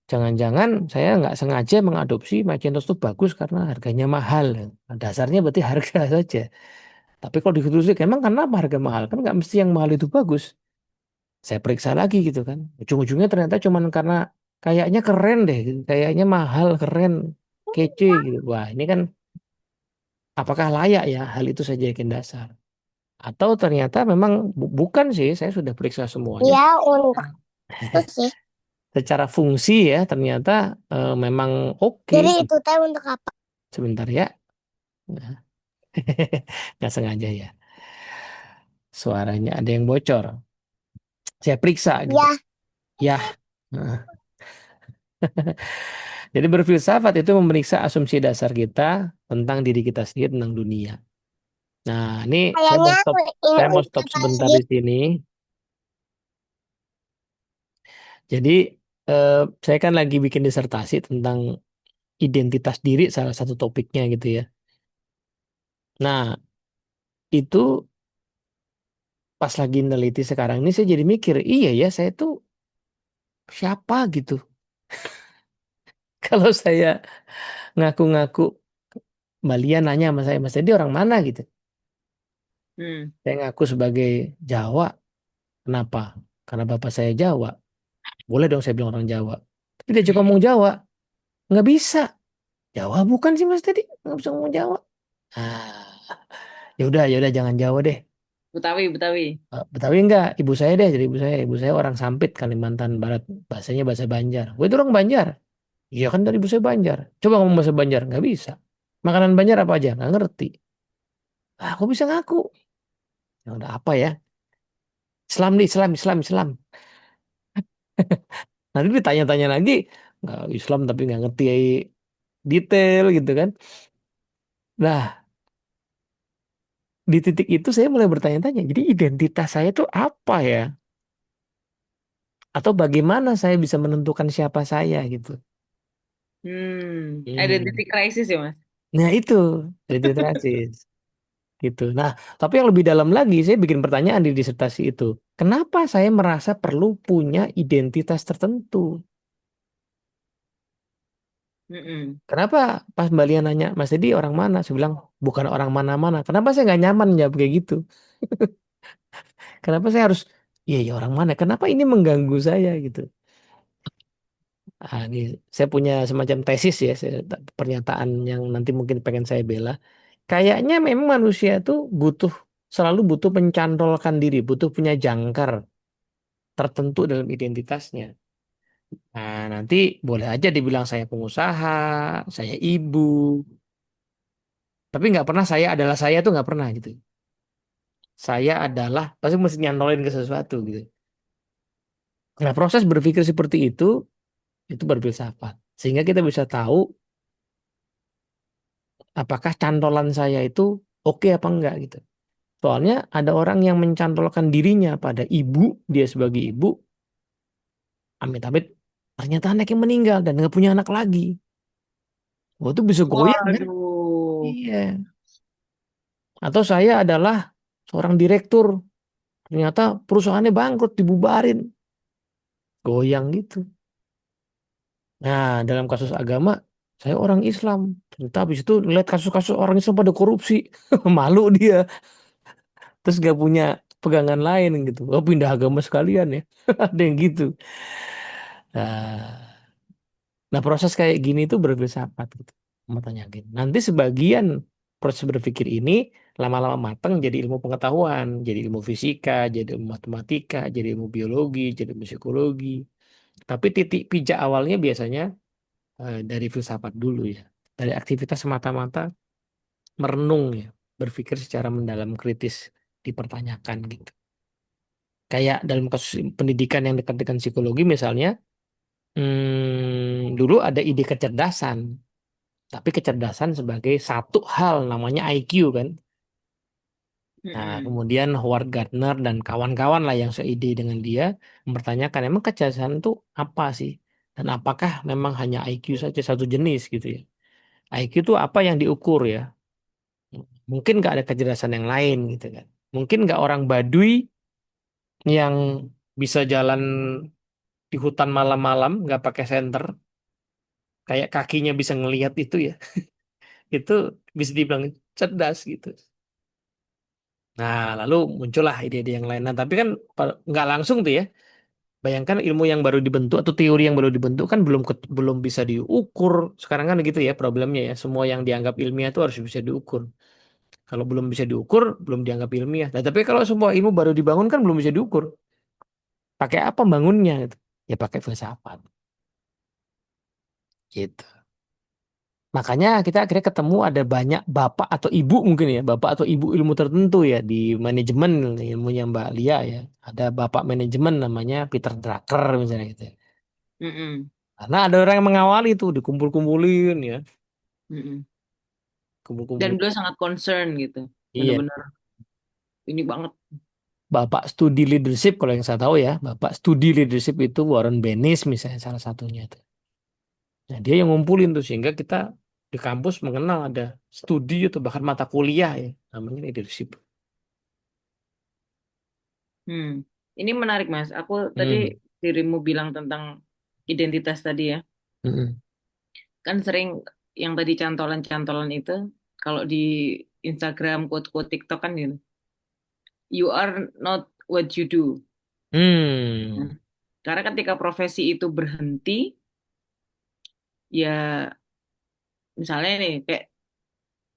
Jangan-jangan saya nggak sengaja mengadopsi Macintosh itu bagus karena harganya mahal. Nah, dasarnya berarti harga saja. Tapi kalau ditelusuri, emang kenapa harga mahal? Kan nggak mesti yang mahal itu bagus. Saya periksa lagi gitu kan. Ujung-ujungnya ternyata cuman karena kayaknya keren deh. Gitu. Kayaknya mahal, keren. kece gitu. Wah, ini kan apakah layak ya hal itu saya jadikan dasar? Atau ternyata memang bukan sih, saya sudah periksa semuanya. Ya, untuk itu sih. Secara fungsi ya ternyata memang oke. Jadi itu teh untuk apa? Sebentar ya. Nah, nggak sengaja ya. Suaranya ada yang bocor. Saya periksa gitu. Ya, Ya. Nah, jadi berfilsafat itu memeriksa asumsi dasar kita tentang diri kita sendiri, tentang dunia. Nah, ini kayaknya ini saya mau untuk stop apa sebentar lagi? di sini. Jadi eh, saya kan lagi bikin disertasi tentang identitas diri, salah satu topiknya gitu ya. Nah, itu pas lagi neliti sekarang ini saya jadi mikir, iya ya saya tuh siapa gitu. Kalau saya ngaku-ngaku, Mbak Lia nanya sama saya, Mas Teddy orang mana gitu. Hmm. Saya ngaku sebagai Jawa. Kenapa? Karena bapak saya Jawa. Boleh dong saya bilang orang Jawa. Tapi dia juga ngomong Jawa. Nggak bisa. Jawa bukan sih Mas Teddy. Nggak bisa ngomong Jawa. Ah, ya udah jangan Jawa deh. Betawi, Betawi. Betawi enggak, ibu saya deh, jadi ibu saya orang Sampit, Kalimantan Barat, bahasanya bahasa Banjar. Gue itu orang Banjar. Iya kan dari ibu saya Banjar. Coba ngomong bahasa Banjar, nggak bisa. Makanan Banjar apa aja, nggak ngerti. Ah, aku bisa ngaku. Ya udah apa ya? Islam nih, Islam, Islam, Islam. Nanti ditanya-tanya lagi, nggak Islam tapi nggak ngerti detail gitu kan. Nah, di titik itu saya mulai bertanya-tanya, jadi identitas saya itu apa ya? Atau bagaimana saya bisa menentukan siapa saya gitu. Identity Hmm. crisis ya, Mas? Nah itu literasi gitu. Nah, tapi yang lebih dalam lagi, saya bikin pertanyaan di disertasi itu. Kenapa saya merasa perlu punya identitas tertentu? Mm-mm. Kenapa pas Mbak Lia nanya, Mas Dedi orang mana? Saya bilang, bukan orang mana-mana. Kenapa saya nggak nyaman jawab kayak gitu? Kenapa saya harus, iya ya orang mana? Kenapa ini mengganggu saya gitu? Ah, ini saya punya semacam tesis ya, pernyataan yang nanti mungkin pengen saya bela. Kayaknya memang manusia itu selalu butuh mencantolkan diri, butuh punya jangkar tertentu dalam identitasnya. Nah, nanti boleh aja dibilang saya pengusaha, saya ibu, tapi nggak pernah saya adalah saya tuh nggak pernah gitu. Saya adalah pasti mesti nyantolin ke sesuatu gitu. Nah, proses berpikir seperti itu berfilsafat. Sehingga kita bisa tahu apakah cantolan saya itu oke apa enggak gitu. Soalnya ada orang yang mencantolkan dirinya pada ibu, dia sebagai ibu, amit-amit ternyata anaknya meninggal dan nggak punya anak lagi. Wah, itu bisa goyang kan? Waduh. Iya. Atau saya adalah seorang direktur, ternyata perusahaannya bangkrut, dibubarin, goyang gitu. Nah, dalam kasus agama, saya orang Islam. Ternyata habis itu lihat kasus-kasus orang Islam pada korupsi, malu dia, terus nggak punya pegangan lain gitu. Oh, pindah agama sekalian ya, ada yang gitu. Nah, nah, proses kayak gini tuh berfilsafat gitu. Mau tanyain. Nanti sebagian proses berpikir ini lama-lama matang jadi ilmu pengetahuan, jadi ilmu fisika, jadi ilmu matematika, jadi ilmu biologi, jadi ilmu psikologi. Tapi titik pijak awalnya biasanya dari filsafat dulu ya. Dari aktivitas semata-mata merenung ya, berpikir secara mendalam kritis, dipertanyakan gitu. Kayak dalam kasus pendidikan yang dekat dengan psikologi misalnya, dulu ada ide kecerdasan. Tapi kecerdasan sebagai satu hal namanya IQ kan. Nah, Mm-mm. kemudian Howard Gardner dan kawan-kawan lah yang seide dengan dia mempertanyakan emang kecerdasan itu apa sih? Dan apakah memang hanya IQ saja satu jenis gitu ya? IQ itu apa yang diukur ya? Mungkin nggak ada kecerdasan yang lain gitu kan? Mungkin nggak orang Baduy yang bisa jalan di hutan malam-malam nggak pakai senter, kayak kakinya bisa ngelihat itu ya? Itu bisa dibilang cerdas gitu. Nah, lalu muncullah ide-ide yang lain. Nah, tapi kan nggak langsung tuh ya. Bayangkan ilmu yang baru dibentuk atau teori yang baru dibentuk kan belum bisa diukur. Sekarang kan gitu ya problemnya ya. Semua yang dianggap ilmiah itu harus bisa diukur. Kalau belum bisa diukur, belum dianggap ilmiah. Nah, tapi kalau semua ilmu baru dibangun kan belum bisa diukur. Pakai apa bangunnya gitu? Ya pakai filsafat gitu. Makanya kita akhirnya ketemu ada banyak bapak atau ibu mungkin ya, bapak atau ibu ilmu tertentu ya di manajemen ilmunya Mbak Lia ya. Ada bapak manajemen namanya Peter Drucker misalnya gitu. Mm-mm. Karena ada orang yang mengawali tuh dikumpul-kumpulin ya, Mm-mm. Dan kumpul-kumpul. beliau sangat concern gitu. Iya, Bener-bener ini banget. bapak studi leadership kalau yang saya tahu ya, bapak studi leadership itu Warren Bennis misalnya salah satunya itu. Nah, dia yang ngumpulin tuh sehingga kita di kampus mengenal ada studi atau bahkan mata kuliah ya namanya leadership. Hmm. Ini menarik, Mas. Aku tadi Hmm. dirimu bilang tentang identitas tadi ya. Mm-mm. Kan sering yang tadi cantolan-cantolan itu kalau di Instagram, quote-quote TikTok kan gitu. You are not what you do. Hmm. Nah, karena ketika profesi itu berhenti, ya misalnya nih kayak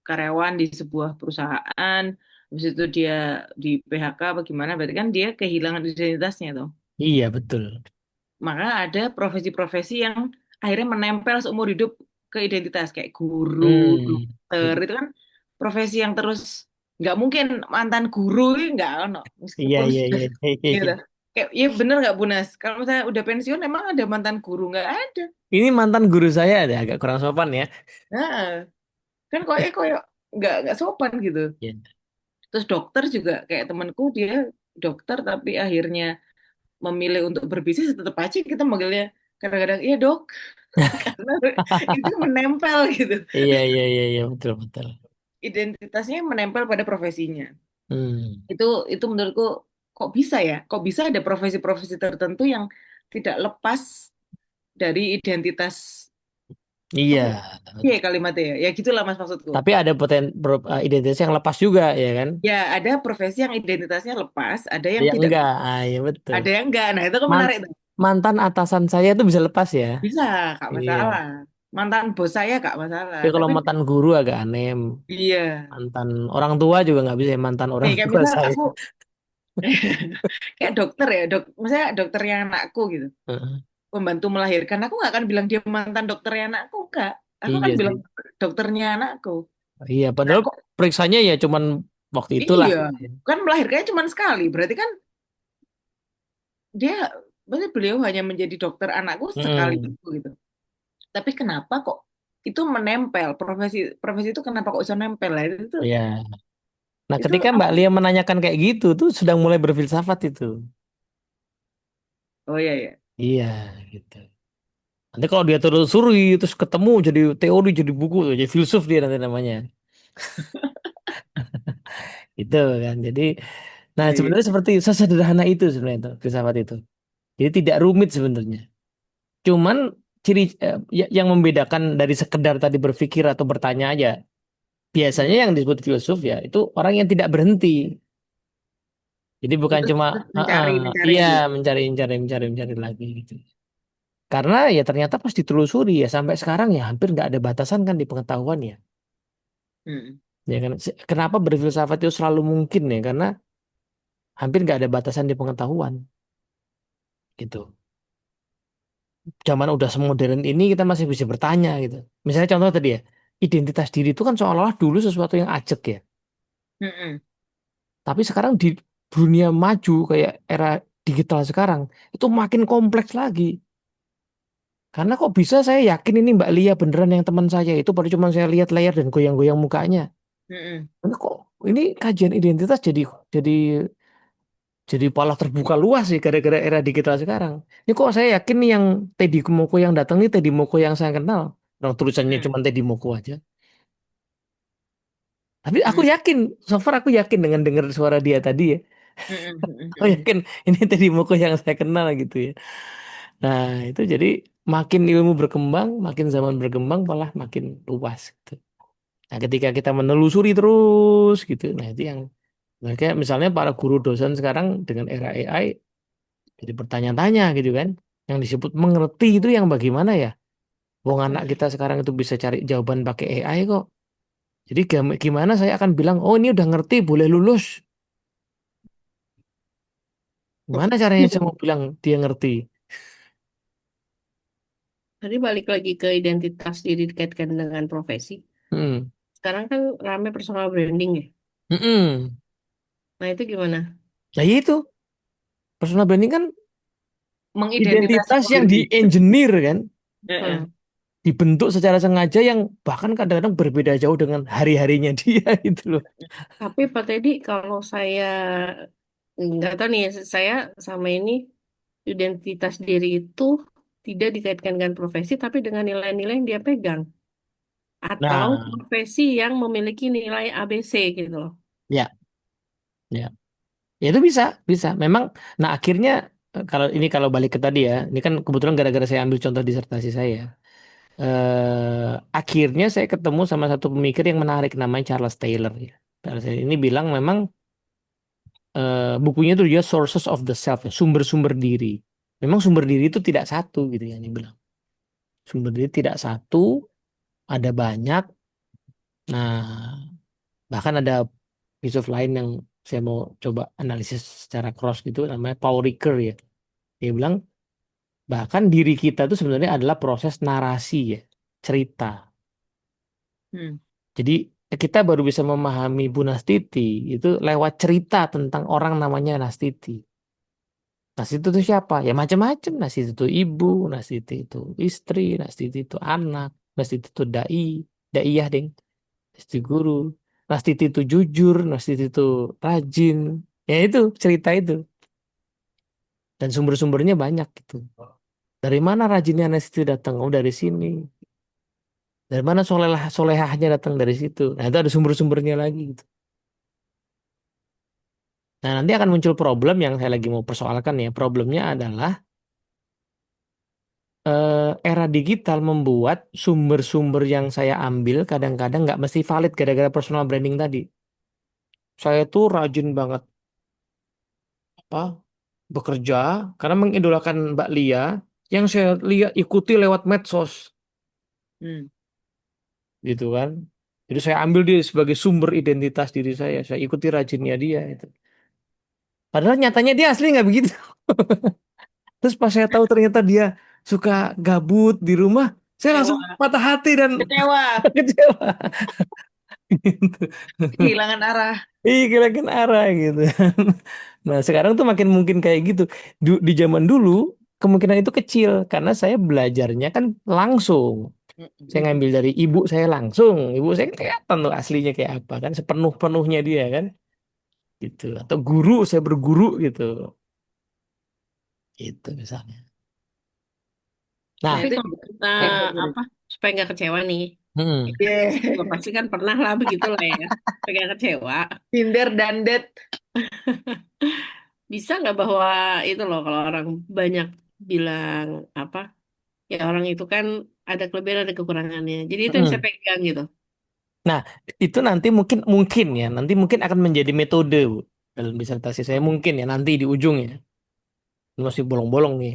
karyawan di sebuah perusahaan, habis itu dia di PHK apa gimana, berarti kan dia kehilangan identitasnya tuh. Iya betul. Maka ada profesi-profesi yang akhirnya menempel seumur hidup ke identitas kayak guru, Hmm. dokter itu kan profesi yang terus nggak mungkin mantan guru ini nggak ono Iya meskipun iya sudah iya iya. Iya. gitu. Kayak ya bener nggak Bu Nas? Kalau misalnya udah pensiun emang ada mantan guru nggak ada. Ini mantan guru saya ada agak kurang sopan ya. Nah, kan koyo nggak sopan gitu. Iya. Terus dokter juga kayak temanku dia dokter tapi akhirnya memilih untuk berbisnis tetap aja kita manggilnya kadang-kadang iya dok karena itu menempel gitu. Iya iya iya iya betul betul. Identitasnya menempel pada profesinya. Hmm. Itu itu menurutku kok bisa ya? Kok bisa ada profesi-profesi tertentu yang tidak lepas dari identitas Iya. apa ya? Iya kalimatnya ya. Ya gitulah Mas maksudku. Tapi ada identitas yang lepas juga ya kan? Ya ada profesi yang identitasnya lepas, ada Ada yang yang tidak, enggak. Ah, iya betul. ada yang enggak. Nah itu kan Man- menarik tuh. mantan atasan saya itu bisa lepas ya. Bisa, Kak Iya. masalah. Mantan bos saya Kak masalah. Tapi kalau Tapi mantan guru agak aneh. iya. Mantan orang tua juga nggak bisa ya, mantan orang Nih kayak tua misal saya. aku kayak dokter ya, misalnya dokternya anakku gitu. Heeh. Pembantu melahirkan, aku nggak akan bilang dia mantan dokternya anakku, enggak. Aku akan Iya bilang sih. dokternya anakku. Iya, Nah, padahal kok periksanya ya cuman waktu itulah. iya, kan melahirkannya cuma sekali. Berarti kan dia, berarti beliau hanya menjadi dokter anakku sekali Mm-mm. itu gitu. Tapi kenapa kok itu menempel profesi profesi itu kenapa kok bisa nempel lah itu Iya. Nah, itu ketika Mbak apa? Lia menanyakan kayak gitu, tuh sedang mulai berfilsafat itu. Oh iya ya. Iya, gitu. Nanti kalau dia telusuri, terus ketemu jadi teori, jadi buku, jadi filsuf dia nanti namanya. Itu kan. Jadi, nah Iya, iya. sebenarnya seperti sesederhana itu sebenarnya itu filsafat itu. Jadi tidak rumit sebenarnya. Cuman yang membedakan dari sekedar tadi berpikir atau bertanya aja. Biasanya Mm. yang disebut filsuf ya itu orang yang tidak berhenti. Jadi bukan Terus, cuma terus "Ah, mencari mencari iya gitu. mencari mencari mencari mencari lagi gitu. Karena ya ternyata pas ditelusuri ya sampai sekarang ya hampir nggak ada batasan kan di pengetahuan ya. Mm. Ya kan kenapa berfilsafat itu selalu mungkin ya karena hampir nggak ada batasan di pengetahuan gitu. Zaman udah semodern ini kita masih bisa bertanya gitu. Misalnya contoh tadi ya, identitas diri itu kan seolah-olah dulu sesuatu yang ajek ya. Mm-mm. Tapi sekarang di dunia maju kayak era digital sekarang itu makin kompleks lagi. Karena kok bisa saya yakin ini Mbak Lia beneran yang teman saya itu baru cuma saya lihat layar dan goyang-goyang mukanya. Mm-mm. Ini kok ini kajian identitas jadi jadi malah terbuka luas sih gara-gara era digital sekarang. Ini kok saya yakin nih yang Teddy Moko yang datang nih Teddy Moko yang saya kenal. Orang tulisannya Mm. cuma Teddy Moko aja. Tapi aku Mm. yakin, so far aku yakin dengan dengar suara dia tadi ya. Mm-mm. Mm-mm. Aku Mm-mm. yakin ini Teddy Moko yang saya kenal gitu ya. Nah, itu jadi makin ilmu berkembang, makin zaman berkembang malah makin luas gitu. Nah, ketika kita menelusuri terus gitu, nah itu yang mereka misalnya para guru dosen sekarang dengan era AI Jadi bertanya-tanya gitu kan. Yang disebut mengerti itu yang bagaimana ya? Wong anak kita sekarang itu bisa cari jawaban pakai AI kok. Jadi gimana saya akan bilang, oh ini udah ngerti, boleh lulus. Gimana caranya saya mau bilang dia ngerti? Tadi balik lagi ke identitas diri dikaitkan dengan profesi. Hmm. Sekarang kan rame personal branding ya. Mm-mm. Nah itu gimana? Nah itu, personal branding kan Mengidentitaskan identitas yang diri. di-engineer kan. Heeh. Hmm. Dibentuk secara sengaja yang bahkan kadang-kadang berbeda jauh dengan hari-harinya dia gitu loh. Tapi Pak Teddy, kalau saya nggak tahu nih, saya sama ini identitas diri itu tidak dikaitkan dengan profesi, tapi dengan nilai-nilai yang dia pegang. Atau Nah, profesi yang memiliki nilai ABC gitu loh. ya, ya. Ya itu bisa, bisa. Memang, nah akhirnya kalau balik ke tadi ya, ini kan kebetulan gara-gara saya ambil contoh disertasi saya. Akhirnya saya ketemu sama satu pemikir yang menarik namanya Charles Taylor ya. Charles Taylor ini bilang memang bukunya itu dia Sources of the Self, ya, sumber-sumber diri. Memang sumber diri itu tidak satu gitu ya, dia bilang. Sumber diri tidak satu, ada banyak. Nah, bahkan ada filsuf lain yang saya mau coba analisis secara cross gitu namanya Paul Ricoeur ya. Dia bilang bahkan diri kita itu sebenarnya adalah proses narasi ya, cerita. Hmm. Jadi kita baru bisa memahami Bu Nastiti itu lewat cerita tentang orang namanya Nastiti. Nastiti itu siapa? Ya macam-macam. Nastiti itu ibu, Nastiti itu istri, Nastiti itu anak, Nastiti itu dai, daiyah ding, Nastiti guru, Nastiti itu jujur, Nastiti itu rajin. Ya itu cerita itu. Dan sumber-sumbernya banyak gitu. Dari mana rajinnya Nastiti datang? Oh dari sini. Dari mana solehahnya datang dari situ. Nah itu ada sumber-sumbernya lagi gitu. Nah, nanti akan muncul problem yang saya lagi mau persoalkan ya. Problemnya adalah era digital membuat sumber-sumber yang saya ambil kadang-kadang nggak mesti valid gara-gara personal branding tadi. Saya tuh rajin banget apa bekerja karena mengidolakan Mbak Lia yang saya lihat ikuti lewat medsos Hmm. gitu kan. Jadi saya ambil dia sebagai sumber identitas diri saya. Saya ikuti rajinnya dia itu. Padahal nyatanya dia asli nggak begitu. Terus pas saya tahu ternyata dia suka gabut di rumah, saya langsung Kecewa. patah hati dan Kecewa. kecewa. Gitu. Kehilangan arah. Ih, kehilangan arah gitu. Nah, sekarang tuh makin mungkin kayak gitu. Di zaman dulu, kemungkinan itu kecil karena saya belajarnya kan langsung. Saya Mm-mm. ngambil dari ibu saya langsung. Ibu saya kan kelihatan tuh aslinya kayak apa kan, sepenuh-penuhnya dia kan, gitu. Atau guru, saya berguru gitu. Itu misalnya. Nah Nah, Tapi itu kalau juga. kita Sorry. apa supaya nggak kecewa nih, hmm, kita juga Yeah. pasti kan pernah lah begitu lah ya, supaya nggak kecewa. Tinder dan dat. Bisa nggak bahwa itu loh kalau orang banyak bilang apa ya orang itu kan ada kelebihan ada kekurangannya. Jadi itu yang saya hmm. pegang gitu. Nah, itu nanti mungkin mungkin ya, nanti mungkin akan menjadi metode Bu, dalam disertasi saya mungkin ya nanti di ujung ya. Ini masih bolong-bolong nih.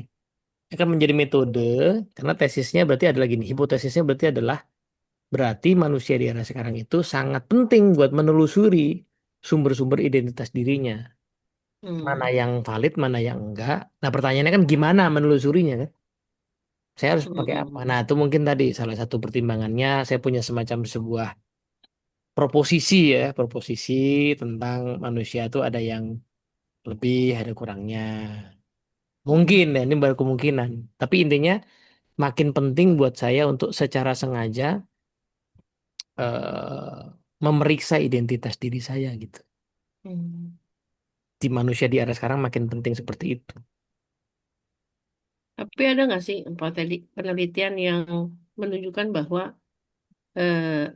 Akan menjadi metode karena tesisnya berarti ada lagi nih. Hipotesisnya berarti manusia di era sekarang itu sangat penting buat menelusuri sumber-sumber identitas dirinya. Mana Hmm. yang valid, mana yang enggak. Nah, pertanyaannya kan gimana menelusurinya kan? Saya harus pakai apa? Hmm. Nah, itu mungkin tadi salah satu pertimbangannya saya punya semacam sebuah proposisi ya, proposisi tentang manusia itu ada yang lebih, ada kurangnya. Mungkin Hmm. ya, ini baru kemungkinan. Tapi intinya makin penting buat saya untuk secara sengaja memeriksa identitas diri saya gitu. Hmm. Di manusia di era sekarang makin penting seperti itu. Tapi ada nggak sih Pak tadi penelitian yang menunjukkan bahwa eh,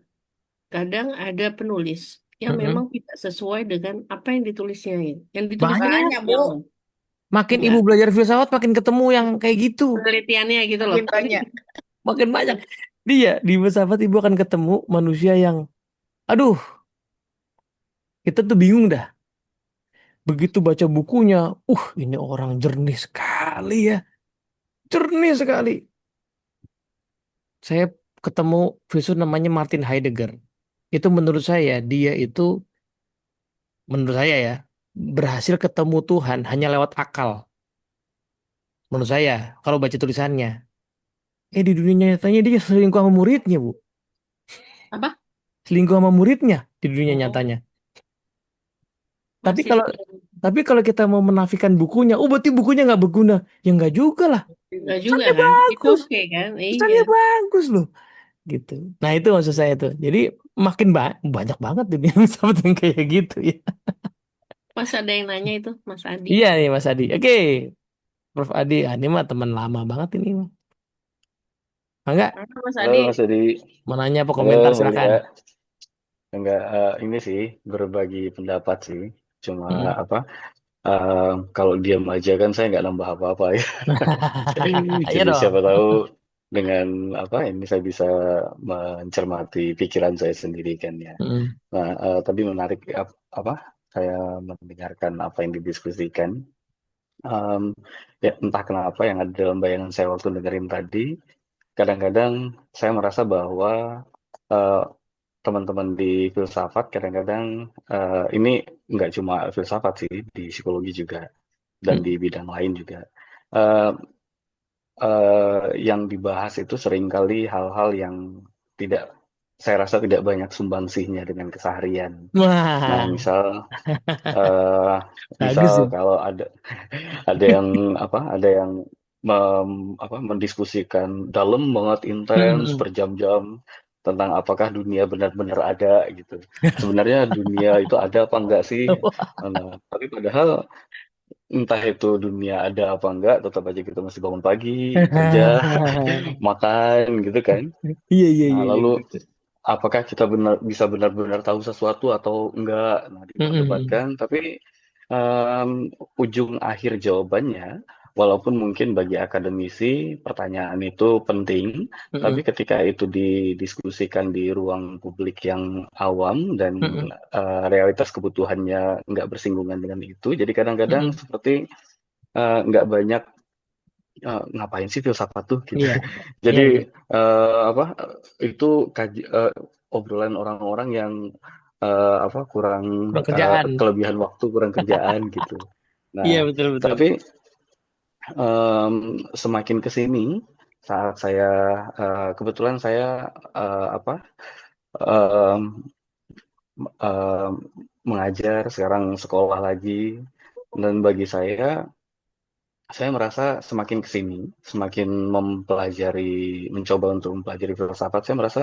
kadang ada penulis yang Mm-mm. memang tidak sesuai dengan apa yang ditulisnya ya. Yang ditulisnya Banyak. Banyak, Bu. yang Makin enggak ibu belajar filsafat makin ketemu yang kayak gitu. penelitiannya gitu loh. Makin banyak. Makin banyak. Dia di filsafat ibu akan ketemu manusia yang, aduh, kita tuh bingung dah. Begitu baca bukunya, ini orang jernih sekali ya, jernih sekali. Saya ketemu filsuf namanya Martin Heidegger. Itu menurut saya ya, berhasil ketemu Tuhan hanya lewat akal. Menurut saya, kalau baca tulisannya. Di dunia nyatanya dia selingkuh sama muridnya, Bu. Apa? Selingkuh sama muridnya di dunia Oh, nyatanya. Tapi masih kalau tapi kalau kita mau menafikan bukunya, berarti bukunya nggak berguna. Ya nggak juga lah. enggak juga Pesannya kan? Itu bagus. oke kan? Iya. Pesannya bagus loh. Gitu. Nah itu maksud saya tuh. Jadi makin banyak banget dunia filsafat yang kayak gitu ya. Mas ada yang nanya itu, Mas Adi. Iya nih Mas Adi. Oke, Prof Adi. Ini mah teman lama banget ini. Enggak? Halo, Mas Halo Adi. Mas Edi. Mau nanya apa Halo komentar silakan. Aulia. Enggak, ini sih berbagi pendapat sih. Cuma Mm. apa? Kalau diam aja kan saya nggak nambah apa-apa ya. Iya Jadi dong. siapa tahu dengan apa ini saya bisa mencermati pikiran saya sendiri kan ya. Mm. Nah, tadi menarik apa? Saya mendengarkan apa yang didiskusikan. Em, ya entah kenapa yang ada dalam bayangan saya waktu dengerin tadi, kadang-kadang saya merasa bahwa eh, teman-teman di filsafat kadang-kadang ini nggak cuma filsafat sih, di psikologi juga dan di Mm. bidang lain juga. Eh, yang dibahas itu seringkali hal-hal yang tidak, saya rasa tidak banyak sumbangsihnya dengan keseharian. Nah, Wah, eh, misal bagus sih. kalau ada yang ada yang mendiskusikan dalam banget intens Mm. berjam-jam tentang apakah dunia benar-benar ada gitu. Sebenarnya dunia itu ada apa enggak sih? Nah, tapi padahal entah itu dunia ada apa enggak, tetap aja kita masih bangun pagi, kerja, makan gitu kan. Iya iya Nah, iya iya lalu gitu. apakah kita bisa benar-benar tahu sesuatu atau enggak? Nah, Mm-mm. diperdebatkan, tapi em, ujung akhir jawabannya, walaupun mungkin bagi akademisi pertanyaan itu penting, tapi Mm-mm. ketika itu didiskusikan di ruang publik yang awam dan Mm-mm. realitas kebutuhannya nggak bersinggungan dengan itu, jadi kadang-kadang Mm-mm. seperti nggak banyak ngapain sih filsafat tuh gitu. Iya iya Jadi iya. apa itu obrolan orang-orang yang kurang Kurang kerjaan. kelebihan waktu, kurang kerjaan gitu. Iya Nah, betul betul. tapi semakin ke sini saat saya kebetulan saya em, em, mengajar sekarang sekolah lagi, dan bagi saya merasa semakin ke sini, semakin mencoba untuk mempelajari filsafat, saya merasa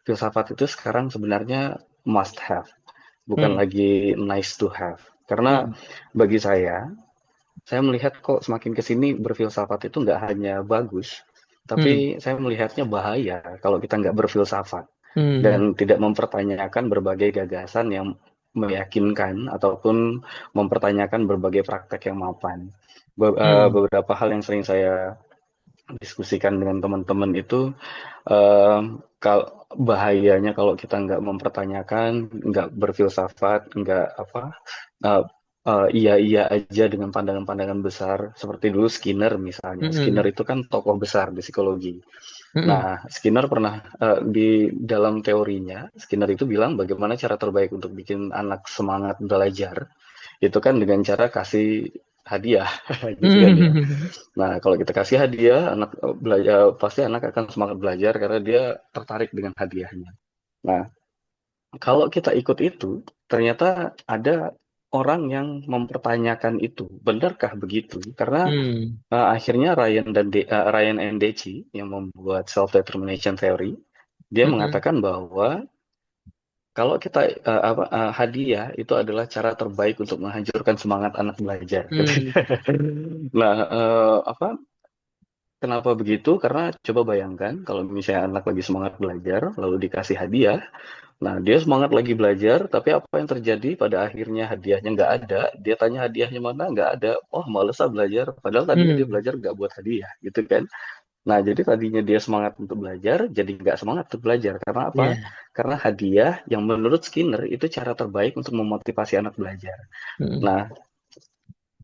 filsafat itu sekarang sebenarnya must have, bukan Hmm. lagi nice to have. Karena Hmm. bagi saya melihat kok semakin ke sini berfilsafat itu nggak hanya bagus, Hmm. tapi saya melihatnya bahaya kalau kita nggak berfilsafat Hmm. dan tidak mempertanyakan berbagai gagasan yang meyakinkan ataupun mempertanyakan berbagai praktek yang mapan. Hmm. Beberapa hal yang sering saya diskusikan dengan teman-teman itu, eh, bahayanya kalau kita nggak mempertanyakan, nggak berfilsafat, nggak eh, iya-iya aja dengan pandangan-pandangan besar. Seperti dulu Skinner misalnya. Skinner Hmm. itu kan tokoh besar di psikologi. Hmm. Nah, Skinner pernah di dalam teorinya, Skinner itu bilang bagaimana cara terbaik untuk bikin anak semangat belajar, itu kan dengan cara kasih hadiah, gitu kan ya. Hmm. Nah, kalau kita kasih hadiah, anak belajar pasti anak akan semangat belajar karena dia tertarik dengan hadiahnya. Nah, kalau kita ikut itu, ternyata ada orang yang mempertanyakan itu, benarkah begitu? Karena Hmm. akhirnya Ryan and Deci yang membuat self determination theory, dia Hmm. mengatakan bahwa kalau kita hadiah itu adalah cara terbaik untuk menghancurkan semangat anak belajar. Hmm. Nah, kenapa begitu? Karena coba bayangkan kalau misalnya anak lagi semangat belajar, lalu dikasih hadiah. Nah, dia semangat lagi belajar, tapi apa yang terjadi pada akhirnya hadiahnya nggak ada. Dia tanya hadiahnya mana, nggak ada. Oh, males ah belajar. Padahal tadinya dia Hmm. belajar nggak buat hadiah, gitu kan. Nah, jadi tadinya dia semangat untuk belajar, jadi nggak semangat untuk belajar. Karena apa? Iya. Karena hadiah yang menurut Skinner itu cara terbaik untuk memotivasi anak belajar. Hmm. Nah,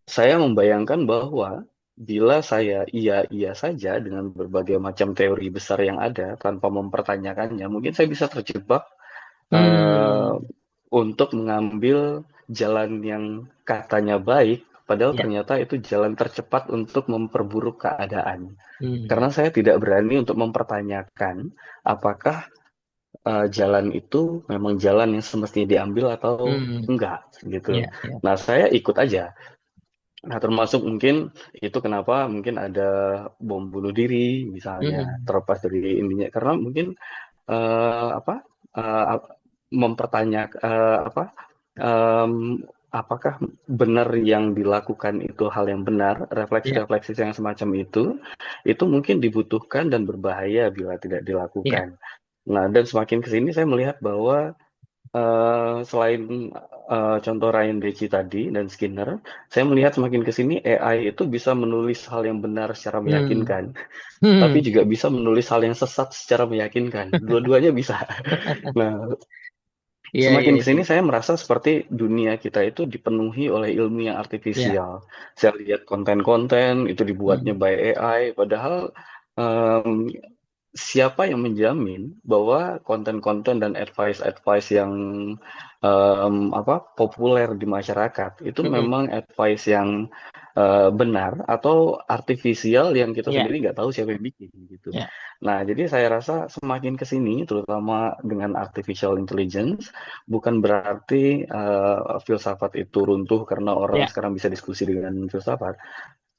Saya membayangkan bahwa bila saya iya-iya saja dengan berbagai macam teori besar yang ada tanpa mempertanyakannya, mungkin saya bisa terjebak eh, Hmm, untuk mengambil jalan yang katanya baik, padahal ya. ternyata itu jalan tercepat untuk memperburuk keadaan. Hmm, Karena saya tidak berani untuk mempertanyakan apakah jalan itu memang jalan yang semestinya diambil atau hmm, enggak gitu. ya, ya. Nah, saya ikut aja. Nah, termasuk mungkin itu kenapa mungkin ada bom bunuh diri misalnya Hmm, terlepas dari intinya karena mungkin apa ap- mempertanyakan apa apakah benar yang dilakukan itu hal yang benar, ya, refleksi-refleksi yang semacam itu mungkin dibutuhkan dan berbahaya bila tidak ya. dilakukan. Nah, dan semakin ke sini saya melihat bahwa selain contoh Ryan Deci tadi dan Skinner, saya melihat semakin ke sini AI itu bisa menulis hal yang benar secara Hmm, meyakinkan, tapi hmm. juga bisa menulis hal yang sesat secara meyakinkan. Dua-duanya bisa. Nah, Iya, iya, semakin ke iya. sini saya merasa seperti dunia kita itu dipenuhi oleh ilmu yang Ya. artifisial. Saya lihat konten-konten itu dibuatnya Hmm, by AI, padahal em, siapa yang menjamin bahwa konten-konten dan advice-advice yang apa populer di masyarakat itu hmm. memang advice yang benar atau artifisial yang kita Ya, sendiri nggak tahu siapa yang bikin gitu. ya. Nah, jadi saya rasa semakin ke sini, terutama dengan artificial intelligence, bukan berarti filsafat itu runtuh karena orang Ya. sekarang bisa diskusi dengan filsafat.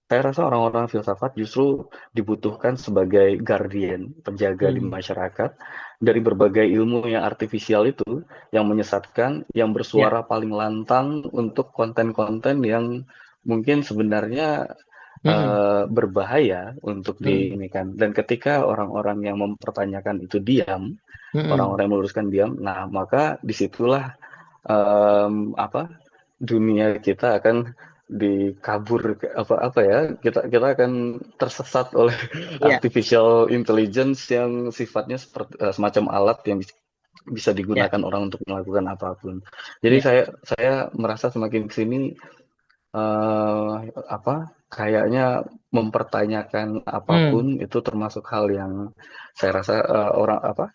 Saya rasa orang-orang filsafat justru dibutuhkan sebagai guardian, penjaga di Hmm, masyarakat dari berbagai ilmu yang artifisial itu, yang menyesatkan, yang ya. bersuara paling lantang untuk konten-konten yang mungkin sebenarnya Hmm, berbahaya untuk hmm, diinikan. Dan ketika orang-orang yang mempertanyakan itu diam, hmm. orang-orang yang meluruskan diam, nah maka disitulah apa dunia kita akan dikabur apa apa ya kita kita akan tersesat oleh Ya, artificial intelligence yang sifatnya seperti semacam alat yang bisa ya, digunakan orang untuk melakukan apapun. Jadi ya. saya merasa semakin kesini apa kayaknya mempertanyakan Hmm, apapun itu termasuk hal yang saya rasa orang apa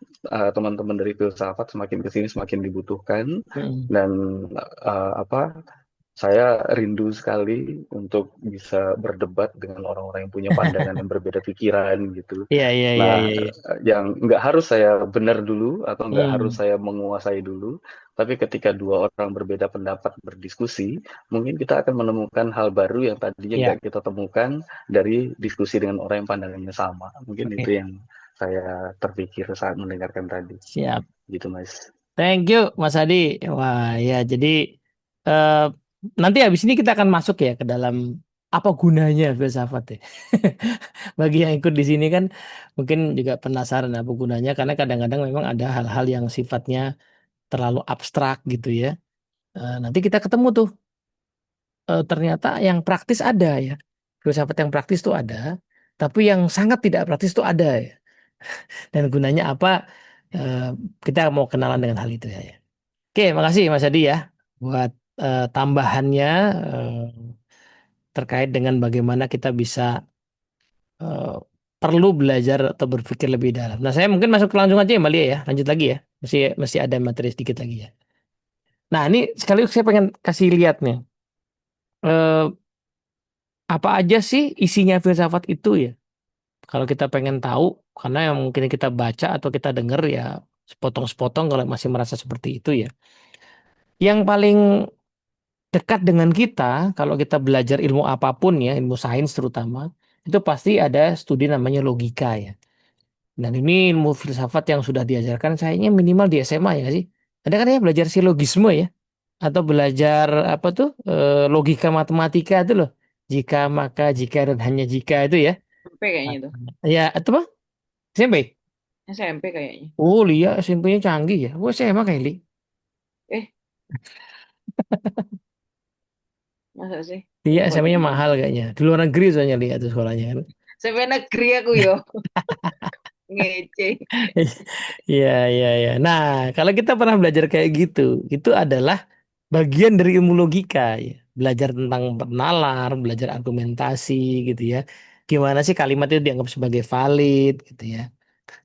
teman-teman dari filsafat semakin kesini semakin dibutuhkan hmm. dan apa saya rindu sekali untuk bisa berdebat dengan orang-orang yang punya pandangan yang berbeda pikiran gitu. Iya, iya, iya, Nah, iya, iya. yang nggak harus saya benar dulu atau nggak harus Hmm, saya menguasai dulu, tapi ketika dua orang berbeda pendapat berdiskusi, mungkin kita akan menemukan hal baru yang tadinya ya. nggak kita temukan dari diskusi dengan orang yang pandangannya sama. Mungkin Oke, itu yang saya terpikir saat mendengarkan tadi, siap. gitu Mas. Thank you, Mas Adi. Wah, ya, jadi eh, nanti habis ini kita akan masuk ya ke dalam apa gunanya filsafat ya. Bagi yang ikut di sini kan mungkin juga penasaran apa gunanya karena kadang-kadang memang ada hal-hal yang sifatnya terlalu abstrak gitu ya. Nanti kita ketemu tuh ternyata yang praktis ada ya. Filsafat yang praktis tuh ada, tapi yang sangat tidak praktis tuh ada ya. Dan gunanya apa? Eh, kita mau kenalan dengan hal itu ya. Oke, makasih Mas Adi ya buat tambahannya eh, terkait dengan bagaimana kita bisa eh, perlu belajar atau berpikir lebih dalam. Nah, saya mungkin masuk langsung aja ya, Malia ya. Lanjut lagi ya. Masih ada materi sedikit lagi ya. Nah, ini sekaligus saya pengen kasih lihat nih. Eh, apa aja sih isinya filsafat itu ya? Kalau kita pengen tahu, karena yang mungkin kita baca atau kita dengar ya sepotong-sepotong kalau masih merasa seperti itu ya. Yang paling dekat dengan kita, kalau kita belajar ilmu apapun ya, ilmu sains terutama, itu pasti ada studi namanya logika ya. Dan ini ilmu filsafat yang sudah diajarkan sayangnya minimal di SMA ya sih. Ada kan ya belajar silogisme ya, atau belajar apa tuh logika matematika itu loh. Jika maka jika dan hanya jika itu ya. SMP kayaknya tuh. Ya, itu mah SMP. SMP kayaknya. Oh, Lia SMP-nya canggih ya. Oh, SMA kayak Li. Eh, masa sih? Lia Lupa SMA-nya juga. mahal kayaknya. Di luar negeri soalnya Lia tuh sekolahnya kan. SMP negeri aku yo. Ngece. Iya, iya, iya. Nah, kalau kita pernah belajar kayak gitu, itu adalah bagian dari ilmu logika ya. Belajar tentang nalar, belajar argumentasi gitu ya. Gimana sih kalimat itu dianggap sebagai valid gitu ya.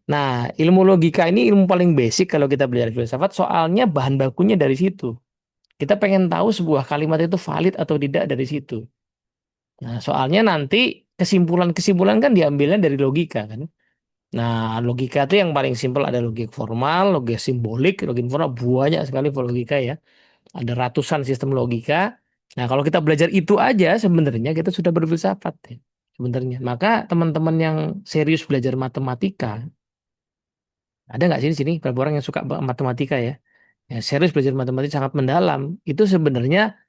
Nah, ilmu logika ini ilmu paling basic kalau kita belajar filsafat, soalnya bahan bakunya dari situ. Kita pengen tahu sebuah kalimat itu valid atau tidak dari situ. Nah, soalnya nanti kesimpulan-kesimpulan kan diambilnya dari logika kan. Nah, logika itu yang paling simpel ada logik formal, logik simbolik, logik informal, banyak sekali logika ya. Ada ratusan sistem logika. Nah, kalau kita belajar itu aja sebenarnya kita sudah berfilsafat ya. Sebenarnya. Maka teman-teman yang serius belajar matematika, ada nggak sih di sini beberapa orang yang suka matematika ya? Ya, serius belajar matematika sangat mendalam. Itu sebenarnya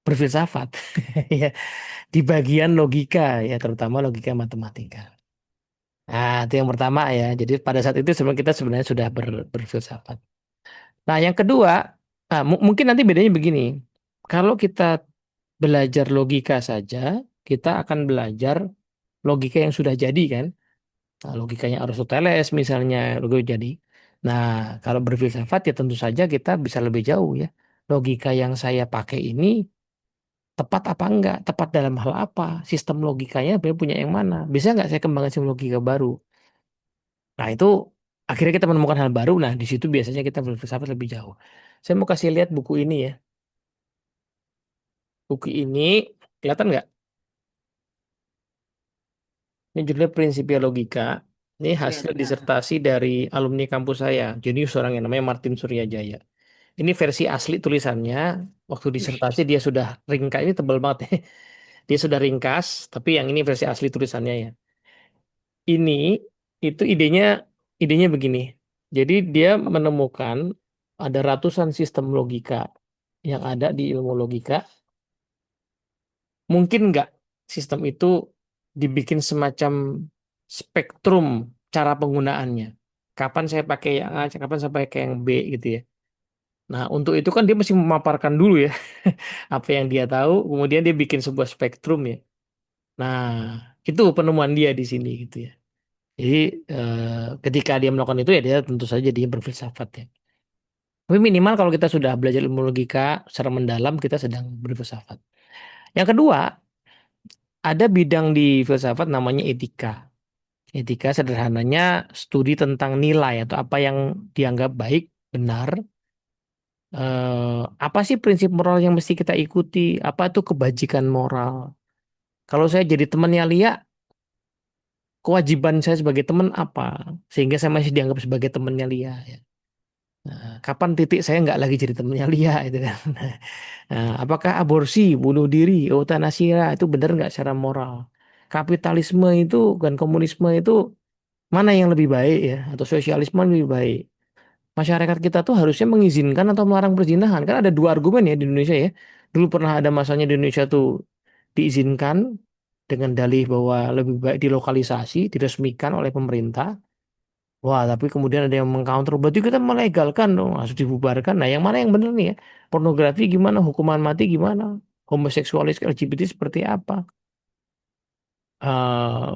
berfilsafat. Ya, di bagian logika ya, terutama logika matematika. Nah, itu yang pertama ya. Jadi pada saat itu sebenarnya kita sebenarnya sudah berfilsafat. Nah, yang kedua, mungkin nanti bedanya begini. Kalau kita belajar logika saja, kita akan belajar logika yang sudah jadi kan. Nah, logikanya Aristoteles misalnya, logika jadi. Nah, kalau berfilsafat ya tentu saja kita bisa lebih jauh ya. Logika yang saya pakai ini tepat apa enggak? Tepat dalam hal apa? Sistem logikanya sebenarnya punya yang mana? Bisa nggak saya kembangkan sistem logika baru? Nah, itu akhirnya kita menemukan hal baru. Nah, di situ biasanya kita berfilsafat lebih jauh. Saya mau kasih lihat buku ini ya. Buku ini kelihatan nggak? Ini judulnya Principia Logica. Ini Iya. hasil disertasi dari alumni kampus saya. Jenius orang yang namanya Martin Suryajaya. Ini versi asli tulisannya. Waktu Wih, disertasi dia sudah ringkas. Ini tebal banget. Dia sudah ringkas, tapi yang ini versi asli tulisannya ya. Ini itu idenya begini. Jadi dia menemukan ada ratusan sistem logika yang ada di ilmu logika. Mungkin nggak sistem itu dibikin semacam spektrum cara penggunaannya. Kapan saya pakai yang A, kapan saya pakai yang B gitu ya. Nah, untuk itu kan dia mesti memaparkan dulu ya apa yang dia tahu, kemudian dia bikin sebuah spektrum ya. Nah, itu penemuan dia di sini gitu ya. Jadi ketika dia melakukan itu ya dia tentu saja dia berfilsafat ya. Tapi minimal kalau kita sudah belajar ilmu logika secara mendalam kita sedang berfilsafat. Yang kedua, ada bidang di filsafat namanya etika. Etika sederhananya studi tentang nilai atau apa yang dianggap baik, benar. Apa sih prinsip moral yang mesti kita ikuti? Apa itu kebajikan moral? Kalau saya jadi temannya Lia, kewajiban saya sebagai teman apa? Sehingga saya masih dianggap sebagai temannya Lia. Ya. Nah, kapan titik saya nggak lagi jadi temannya Lia itu kan? Nah, apakah aborsi, bunuh diri, euthanasia itu benar nggak secara moral? Kapitalisme itu dan komunisme itu mana yang lebih baik ya? Atau sosialisme lebih baik? Masyarakat kita tuh harusnya mengizinkan atau melarang perzinahan. Kan ada dua argumen ya di Indonesia ya. Dulu pernah ada masanya di Indonesia tuh diizinkan dengan dalih bahwa lebih baik dilokalisasi, diresmikan oleh pemerintah. Wah, tapi kemudian ada yang mengcounter, berarti kita melegalkan dong, harus dibubarkan. Nah, yang mana yang benar nih ya? Pornografi gimana? Hukuman mati gimana? Homoseksualis LGBT seperti apa? Eh,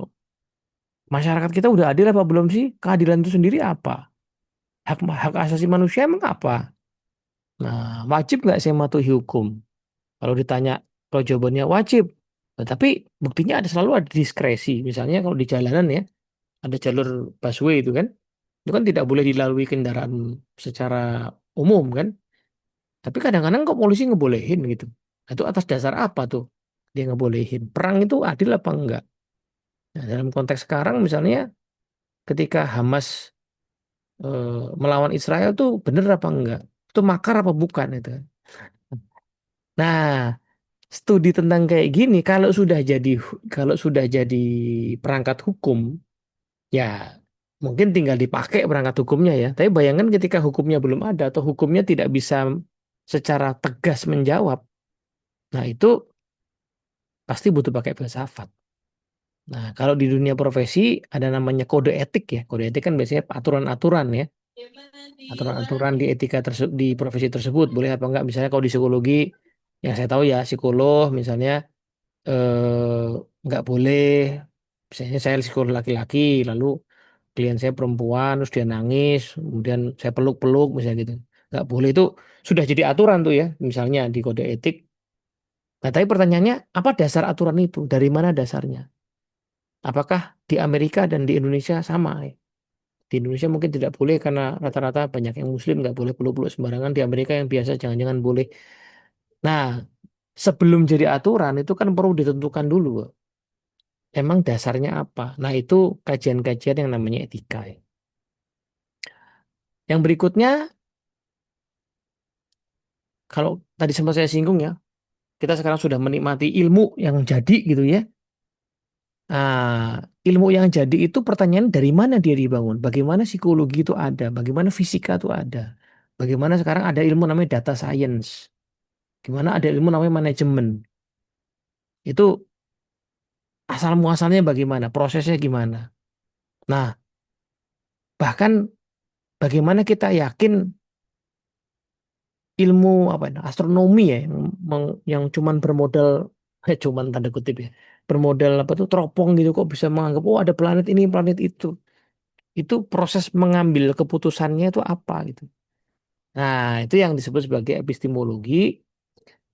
masyarakat kita udah adil apa belum sih? Keadilan itu sendiri apa? Hak asasi manusia emang apa? Nah, wajib nggak saya mematuhi hukum? Kalau ditanya, kalau jawabannya wajib. Nah, tapi buktinya ada selalu ada diskresi. Misalnya kalau di jalanan ya, ada jalur busway itu kan tidak boleh dilalui kendaraan secara umum kan. Tapi kadang-kadang kok polisi ngebolehin gitu. Nah, itu atas dasar apa tuh dia ngebolehin? Perang itu adil apa enggak? Nah, dalam konteks sekarang misalnya ketika Hamas melawan Israel tuh bener apa enggak? Itu makar apa bukan itu kan? Nah, studi tentang kayak gini kalau sudah jadi perangkat hukum ya mungkin tinggal dipakai perangkat hukumnya ya. Tapi bayangkan ketika hukumnya belum ada atau hukumnya tidak bisa secara tegas menjawab. Nah, itu pasti butuh pakai filsafat. Nah, kalau di dunia profesi ada namanya kode etik ya. Kode etik kan biasanya aturan-aturan ya. Aturan-aturan di etika di profesi tersebut boleh apa enggak. Misalnya kalau di psikologi yang saya tahu ya psikolog misalnya nggak boleh. Misalnya saya psikolog laki-laki lalu klien saya perempuan terus dia nangis kemudian saya peluk-peluk misalnya gitu. Nggak boleh itu sudah jadi aturan tuh ya, misalnya di kode etik. Nah, tapi pertanyaannya, apa dasar aturan itu? Dari mana dasarnya? Apakah di Amerika dan di Indonesia sama? Ya? Di Indonesia mungkin tidak boleh karena rata-rata banyak yang Muslim, nggak boleh peluk-peluk sembarangan. Di Amerika yang biasa jangan-jangan boleh. Nah, sebelum jadi aturan itu kan perlu ditentukan dulu. Emang dasarnya apa? Nah, itu kajian-kajian yang namanya etika. Ya. Yang berikutnya, kalau tadi sempat saya singgung ya, kita sekarang sudah menikmati ilmu yang jadi gitu ya. Nah, ilmu yang jadi itu pertanyaan dari mana dia dibangun? Bagaimana psikologi itu ada? Bagaimana fisika itu ada? Bagaimana sekarang ada ilmu namanya data science? Gimana ada ilmu namanya manajemen? Itu asal muasalnya bagaimana? Prosesnya gimana? Nah, bahkan bagaimana kita yakin ilmu apa itu, astronomi ya yang cuman bermodal cuman tanda kutip ya bermodal apa tuh teropong gitu kok bisa menganggap oh ada planet ini planet itu proses mengambil keputusannya itu apa gitu. Nah, itu yang disebut sebagai epistemologi.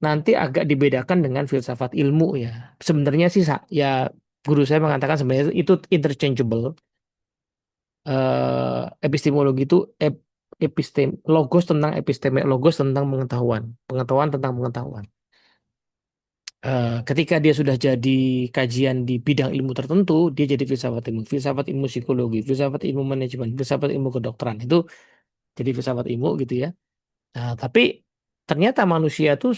Nanti agak dibedakan dengan filsafat ilmu ya. Sebenarnya sih ya guru saya mengatakan sebenarnya itu interchangeable. Epistemologi itu logos tentang episteme, logos tentang pengetahuan, pengetahuan tentang pengetahuan. Ketika dia sudah jadi kajian di bidang ilmu tertentu, dia jadi filsafat ilmu psikologi, filsafat ilmu manajemen, filsafat ilmu kedokteran itu jadi filsafat ilmu gitu ya. Nah, tapi ternyata manusia tuh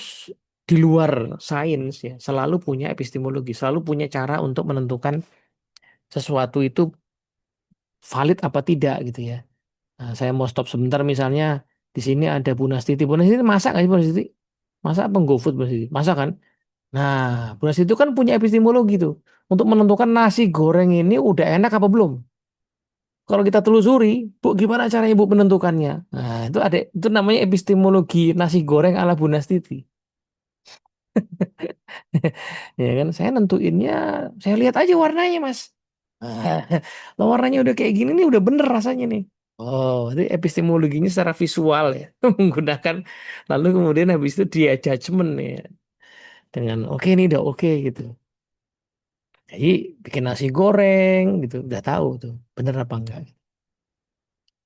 di luar sains ya, selalu punya epistemologi, selalu punya cara untuk menentukan sesuatu itu valid apa tidak gitu ya. Nah, saya mau stop sebentar misalnya di sini ada Bu Nastiti. Bu Nastiti masak nggak sih Bu Nastiti? Masak apa GoFood Bu Nastiti? Masak kan? Nah, Bu Nastiti itu kan punya epistemologi tuh untuk menentukan nasi goreng ini udah enak apa belum. Kalau kita telusuri, Bu, gimana caranya Bu menentukannya? Nah, itu namanya epistemologi nasi goreng ala Bu Nastiti. Ya kan, saya nentuinnya, saya lihat aja warnanya, Mas. Nah, kalau warnanya udah kayak gini nih, udah bener rasanya nih. Oh, itu epistemologinya secara visual ya, menggunakan. Lalu kemudian habis itu dia judgement ya, dengan oke ini udah oke gitu. Jadi bikin nasi goreng gitu, udah tahu tuh bener apa enggak.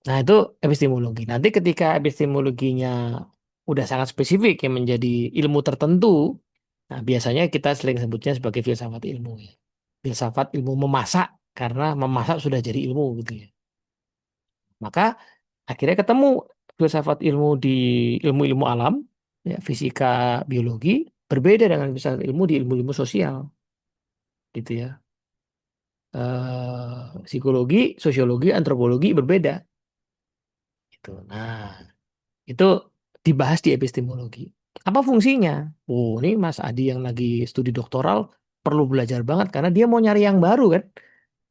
Nah, itu epistemologi. Nanti ketika epistemologinya udah sangat spesifik yang menjadi ilmu tertentu, nah biasanya kita sering sebutnya sebagai filsafat ilmu ya. Filsafat ilmu memasak karena memasak sudah jadi ilmu gitu ya. Maka akhirnya ketemu filsafat ilmu di ilmu-ilmu alam, ya, fisika, biologi, berbeda dengan filsafat ilmu di ilmu-ilmu sosial gitu ya. Psikologi, sosiologi, antropologi berbeda gitu. Nah, itu dibahas di epistemologi. Apa fungsinya? Oh, ini Mas Adi yang lagi studi doktoral perlu belajar banget karena dia mau nyari yang baru kan.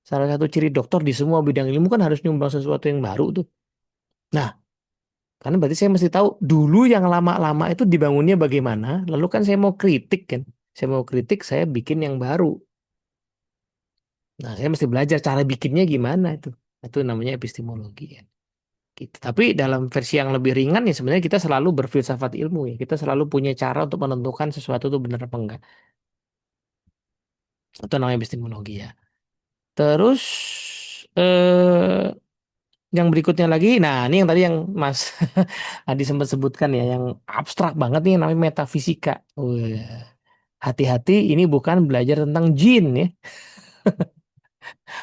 Salah satu ciri doktor di semua bidang ilmu kan harus nyumbang sesuatu yang baru tuh. Nah, karena berarti saya mesti tahu dulu yang lama-lama itu dibangunnya bagaimana. Lalu kan saya mau kritik kan. Saya mau kritik, saya bikin yang baru. Nah, saya mesti belajar cara bikinnya gimana itu. Itu namanya epistemologi ya. Gitu. Tapi dalam versi yang lebih ringan ya sebenarnya kita selalu berfilsafat ilmu ya. Kita selalu punya cara untuk menentukan sesuatu itu benar apa enggak. Itu namanya epistemologi ya. Terus eh, yang berikutnya lagi, nah ini yang tadi yang Mas Adi sempat sebutkan ya, yang abstrak banget nih yang namanya metafisika. Hati-hati, ini bukan belajar tentang jin ya,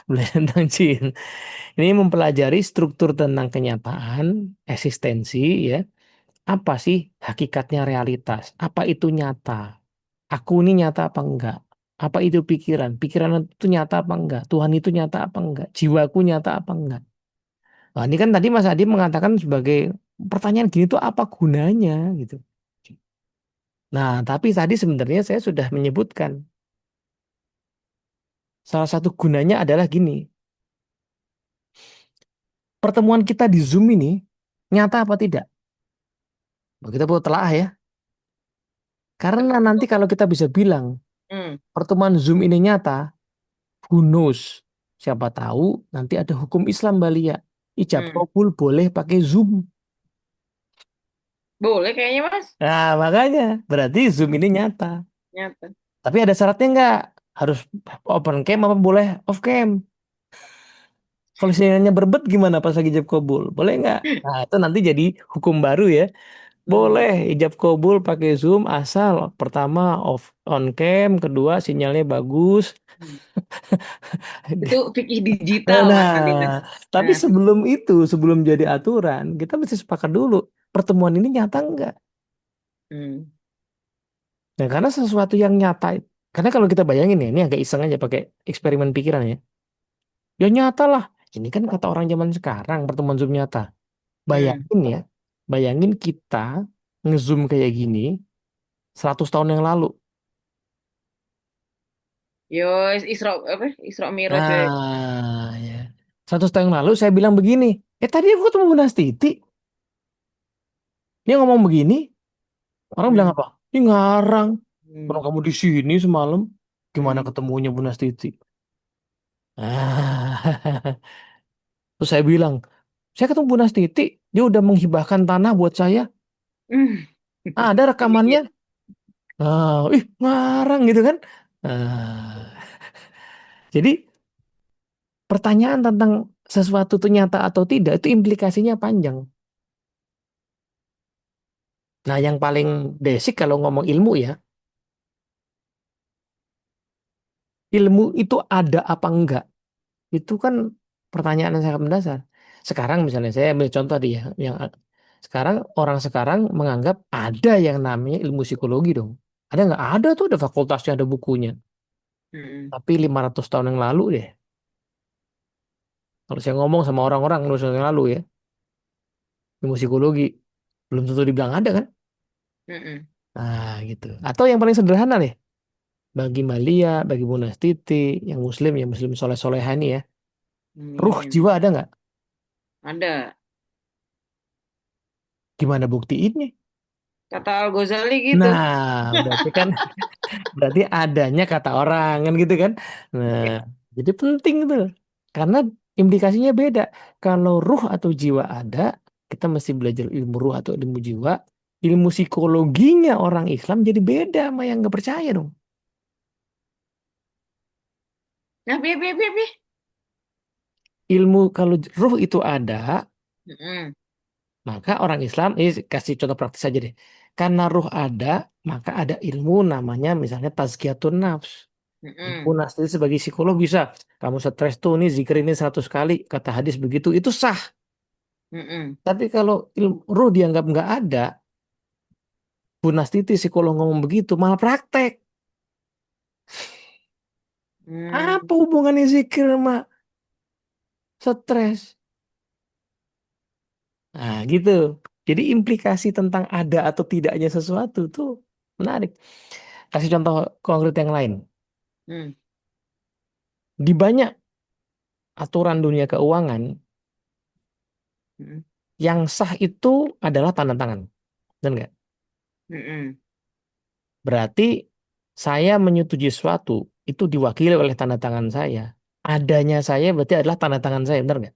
belajar tentang jin. Ini mempelajari struktur tentang kenyataan, eksistensi ya. Apa sih hakikatnya realitas? Apa itu nyata? Aku ini nyata apa enggak? Apa itu pikiran? Pikiran itu nyata apa enggak? Tuhan itu nyata apa enggak? Jiwaku nyata apa enggak? Nah, ini kan tadi Mas Adi mengatakan sebagai pertanyaan gini tuh apa gunanya gitu. Nah, tapi tadi sebenarnya saya sudah menyebutkan salah satu gunanya adalah gini. Pertemuan kita di Zoom ini nyata apa tidak? Nah, kita perlu telah ya. Karena nanti kalau kita bisa bilang Hmm, pertemuan Zoom ini nyata, who knows? Siapa tahu nanti ada hukum Islam Bali ya. Ijab hmm, kabul boleh pakai Zoom. Boleh kayaknya Mas. Nah, makanya berarti Zoom ini nyata. Nyata. Tapi ada syaratnya nggak? Harus open cam apa boleh off cam? Kalau sinyalnya berbet gimana pas lagi ijab kabul? Boleh nggak? Nah, itu nanti jadi hukum baru ya. Hmm. Boleh ijab kabul pakai Zoom asal pertama off on cam, kedua sinyalnya bagus. Hmm. Itu fikih digital Nah, Mas nanti Mas. tapi Nah, sebelum itu, sebelum jadi aturan, kita mesti sepakat dulu pertemuan ini nyata nggak? hmm. Nah, karena sesuatu yang nyata, karena kalau kita bayangin ya, ini agak iseng aja pakai eksperimen pikiran ya. Ya nyata lah. Ini kan kata orang zaman sekarang pertemuan Zoom nyata. Hmm. Bayangin ya, bayangin kita nge-zoom kayak gini 100 tahun yang lalu. Yo, Isra apa? Isra Mi'raj we. Ah, ya. 100 tahun yang lalu saya bilang begini, tadi aku ketemu Bu Nastiti, dia ngomong begini, orang bilang Hmm. apa? Ini ngarang. Orang Hmm. kamu di sini semalam, gimana Hmm. ketemunya Bu Nastiti? Ah, terus saya bilang, saya ketemu Bu Nastiti, dia udah menghibahkan tanah buat saya. Hmm. Ah, ada Iya. rekamannya. Ah, ih, ngarang gitu kan? Ah, jadi pertanyaan tentang sesuatu itu nyata atau tidak itu implikasinya panjang. Nah, yang paling basic kalau ngomong ilmu ya, ilmu itu ada apa enggak? Itu kan pertanyaan yang sangat mendasar. Sekarang misalnya saya ambil contoh dia yang sekarang orang sekarang menganggap ada yang namanya ilmu psikologi dong. Ada nggak? Ada tuh ada fakultasnya, ada bukunya. Hmm. Tapi 500 tahun yang lalu deh. Kalau saya ngomong sama orang-orang 500 tahun yang lalu ya, ilmu psikologi belum tentu dibilang ada kan? Hmm. Nah, gitu. Atau yang paling sederhana nih, bagi Malia, bagi Munastiti, yang Muslim soleh-solehani ya, ruh Amin. jiwa ada nggak? Ada. Gimana buktiinnya? Kata Al-Ghazali gitu. Nah, berarti adanya kata orang kan gitu kan? Nah, jadi penting tuh, karena implikasinya beda. Kalau ruh atau jiwa ada, kita mesti belajar ilmu ruh atau ilmu jiwa. Ilmu psikologinya orang Islam jadi beda sama yang nggak percaya dong. Nah, biar, biar, biar, biar. Ilmu kalau ruh itu ada, Hmm. maka orang Islam, ini kasih contoh praktis aja deh. Karena ruh ada, maka ada ilmu namanya misalnya tazkiyatun nafs. Hmm. Munastir sebagai psikolog bisa. Kamu stres tuh, nih zikir ini 100 kali, kata hadis begitu, itu sah. Hmm. Tapi kalau ilmu ruh dianggap nggak ada, Bu Nastiti psikolog ngomong begitu, malah praktek. Hmm. Apa hubungannya zikir sama stres? Nah, gitu. Jadi implikasi tentang ada atau tidaknya sesuatu tuh menarik. Kasih contoh konkret yang lain. Hmm. Di banyak aturan dunia keuangan, Hmm. yang sah itu adalah tanda tangan. Dan nggak? Hmm. Berarti saya menyetujui sesuatu itu diwakili oleh tanda tangan saya. Adanya saya berarti adalah tanda tangan saya, benar nggak?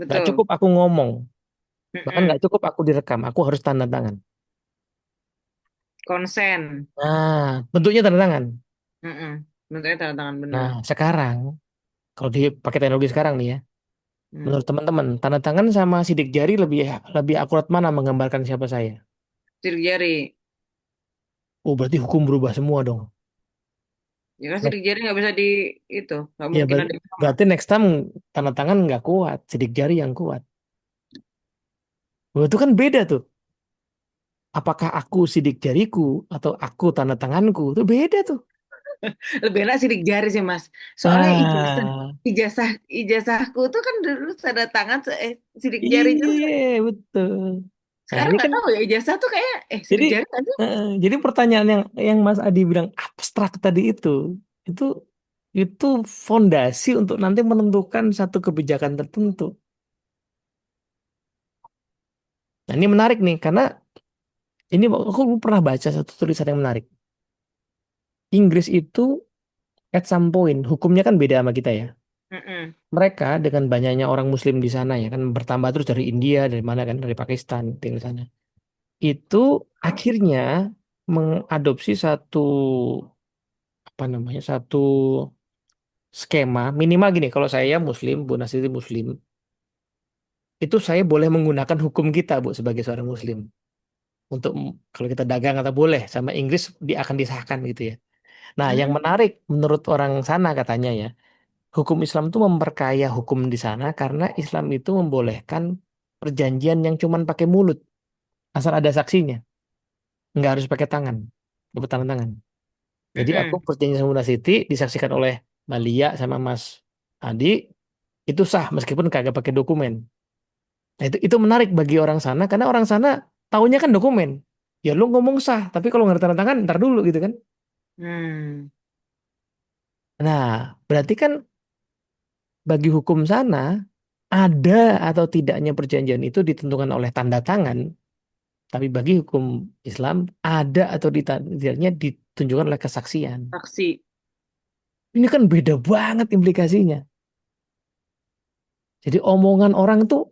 Nggak Betul. cukup aku ngomong, bahkan Hmm. nggak cukup aku direkam, aku harus tanda tangan. Konsen. Nah, bentuknya tanda tangan. Hmm. Bentuknya tanda tangan Nah, benar. sekarang kalau dipakai teknologi sekarang nih ya, Hmm. menurut teman-teman, tanda tangan sama sidik jari lebih lebih akurat mana menggambarkan siapa saya? Sidik jari. Oh, berarti hukum berubah semua dong. Ya kan Next, sidik jari nggak bisa di itu. Nggak ya mungkin ada yang sama. berarti next time tanda tangan nggak kuat, sidik jari yang kuat. Oh, itu kan beda tuh. Apakah aku sidik jariku atau aku tanda tanganku itu beda tuh. Lebih enak sidik jari sih Mas. Soalnya ijazah Nah, ijazah ijazahku tuh kan dulu tanda tangan sidik jari juga. iya betul. Nah Sekarang ini nggak kan tahu ya ijazah tuh kayak jadi sidik jari kan sih? jadi pertanyaan yang Mas Adi bilang abstrak tadi itu itu fondasi untuk nanti menentukan satu kebijakan tertentu. Nah ini menarik nih karena ini aku pernah baca satu tulisan yang menarik. Inggris itu at some point hukumnya kan beda sama kita ya. Mm-mm. Mereka dengan banyaknya orang Muslim di sana ya kan bertambah terus dari India dari mana kan dari Pakistan tinggal di sana. itu akhirnya mengadopsi satu apa namanya satu skema minimal gini. Kalau saya Muslim, Bu Nasiti Muslim, itu saya boleh menggunakan hukum kita, Bu, sebagai seorang Muslim untuk kalau kita dagang atau boleh sama Inggris dia akan disahkan gitu ya. Nah, yang Hmm. menarik menurut orang sana katanya ya, hukum Islam itu memperkaya hukum di sana karena Islam itu membolehkan perjanjian yang cuman pakai mulut, asal ada saksinya, nggak harus pakai tangan, dapat tangan tangan. Jadi aku Mm-mm. perjanjian sama Bunda Siti disaksikan oleh Mbak Lia sama Mas Adi itu sah meskipun kagak pakai dokumen. Nah, itu menarik bagi orang sana karena orang sana taunya kan dokumen. Ya lu ngomong sah, tapi kalau nggak ada tanda tangan ntar dulu gitu kan. Hmm. Nah, berarti kan bagi hukum sana ada atau tidaknya perjanjian itu ditentukan oleh tanda tangan, tapi bagi hukum Islam ada atau tidaknya ditunjukkan oleh kesaksian. Saksi Ini kan beda banget implikasinya. Jadi omongan orang tuh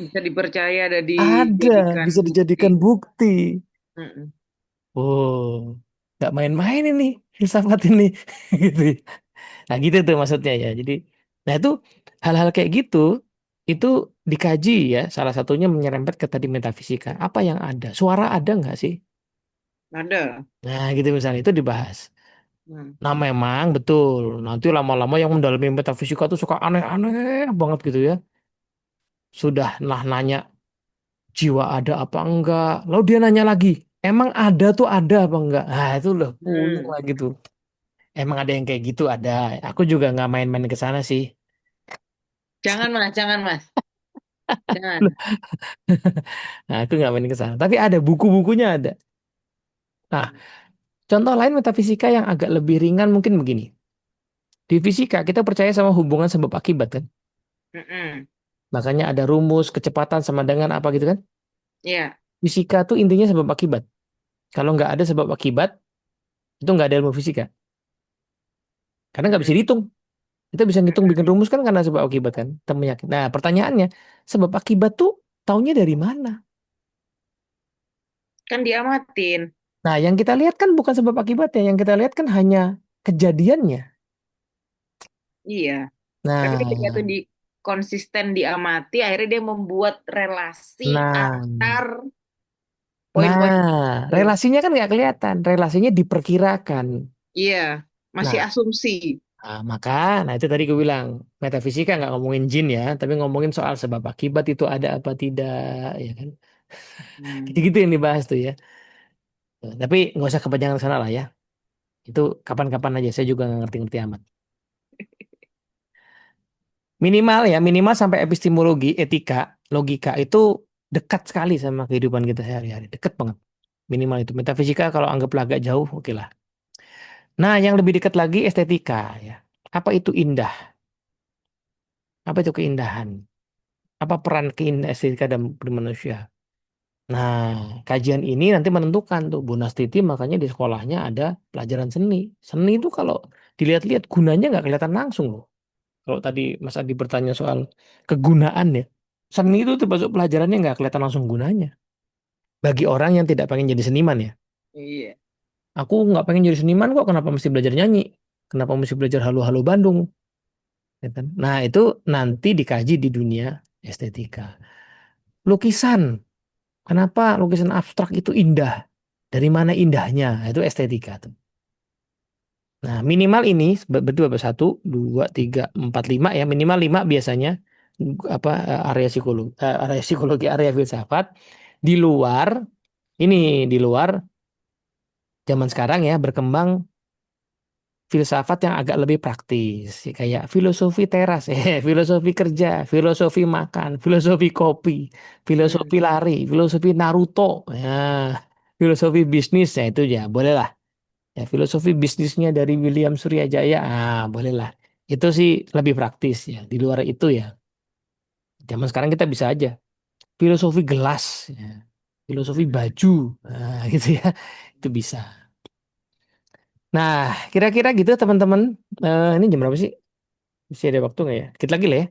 bisa dipercaya dan ada, dijadikan bisa bukti. dijadikan bukti. Mm-mm. Oh, nggak main-main ini filsafat ini, gitu. Nah gitu tuh maksudnya ya. Jadi, nah itu hal-hal kayak gitu itu dikaji ya. Salah satunya menyerempet ke tadi metafisika. Apa yang ada? Suara ada nggak sih? Ada. Nah gitu misalnya itu dibahas. Hmm. Nah memang betul. Nanti lama-lama yang mendalami metafisika tuh suka aneh-aneh banget gitu ya. Sudah nah nanya jiwa ada apa enggak. Lalu dia nanya lagi, emang ada tuh ada apa enggak? Nah itu loh puyeng Hmm. lah gitu. Emang ada yang kayak gitu ada. Aku juga nggak main-main ke sana sih. Jangan mas, Loh, jangan. nah, aku nggak main ke sana. Tapi ada buku-bukunya ada. Nah, contoh lain metafisika yang agak lebih ringan mungkin begini. Di fisika kita percaya sama hubungan sebab akibat kan. Mm-mm. Makanya ada rumus kecepatan sama dengan apa gitu kan. Iya. Fisika tuh intinya sebab akibat. Kalau nggak ada sebab akibat, itu nggak ada ilmu fisika. Karena nggak bisa Mm-mm. dihitung. Kita bisa ngitung bikin Mm-mm. rumus kan karena sebab akibat kan. Temennya. Nah, pertanyaannya, sebab akibat tuh taunya dari mana? Kan diamatin. Nah, yang kita lihat kan bukan sebab akibatnya. Yang kita lihat kan hanya kejadiannya. Iya. Tapi ketika itu Nah, konsisten diamati, akhirnya dia membuat relasi nah, antar nah, poin-poin itu. relasinya kan nggak kelihatan. Relasinya diperkirakan. Iya, masih Nah, asumsi. maka, nah itu tadi gue bilang metafisika nggak ngomongin jin ya, tapi ngomongin soal sebab akibat itu ada apa tidak, ya kan? Hmm. Gitu-gitu yang dibahas tuh ya. Tuh, tapi nggak usah kepanjangan ke sana lah ya. Itu kapan-kapan aja. Saya juga nggak ngerti-ngerti amat. Minimal ya, minimal sampai epistemologi, etika, logika itu dekat sekali sama kehidupan kita sehari-hari. Dekat banget. Minimal itu. Metafisika kalau anggaplah agak jauh, oke lah. Nah, yang lebih dekat lagi estetika ya. Apa itu indah? Apa itu keindahan? Apa peran keindahan estetika dalam di manusia? Nah, kajian ini nanti menentukan tuh Bu Nastiti makanya di sekolahnya ada pelajaran seni. Seni itu kalau dilihat-lihat gunanya nggak kelihatan langsung loh. Kalau tadi Mas Adi bertanya soal kegunaan ya, seni itu termasuk pelajarannya nggak kelihatan langsung gunanya. Bagi orang yang tidak pengen jadi seniman ya. Iya. Aku nggak pengen jadi seniman kok, kenapa mesti belajar nyanyi? Kenapa mesti belajar halo-halo Bandung? Ya kan? Nah, itu nanti dikaji di dunia estetika. Lukisan, kenapa lukisan abstrak itu indah? Dari mana indahnya? Nah, itu estetika tuh. Nah, minimal ini berdua satu, dua, tiga, empat, lima ya minimal lima biasanya apa area psikologi, area filsafat di luar ini di luar zaman sekarang ya berkembang filsafat yang agak lebih praktis kayak filosofi teras filosofi kerja filosofi makan filosofi kopi Hmm. filosofi lari filosofi Naruto ya filosofi bisnis ya itu ya boleh lah ya filosofi bisnisnya dari William Suryajaya boleh lah itu sih lebih praktis ya di luar itu ya zaman sekarang kita bisa aja filosofi gelas ya filosofi Mm-mm. baju gitu ya itu bisa. Nah, kira-kira gitu teman-teman. Ini jam berapa sih? Masih ada waktu nggak ya? Dikit lagi lah ya.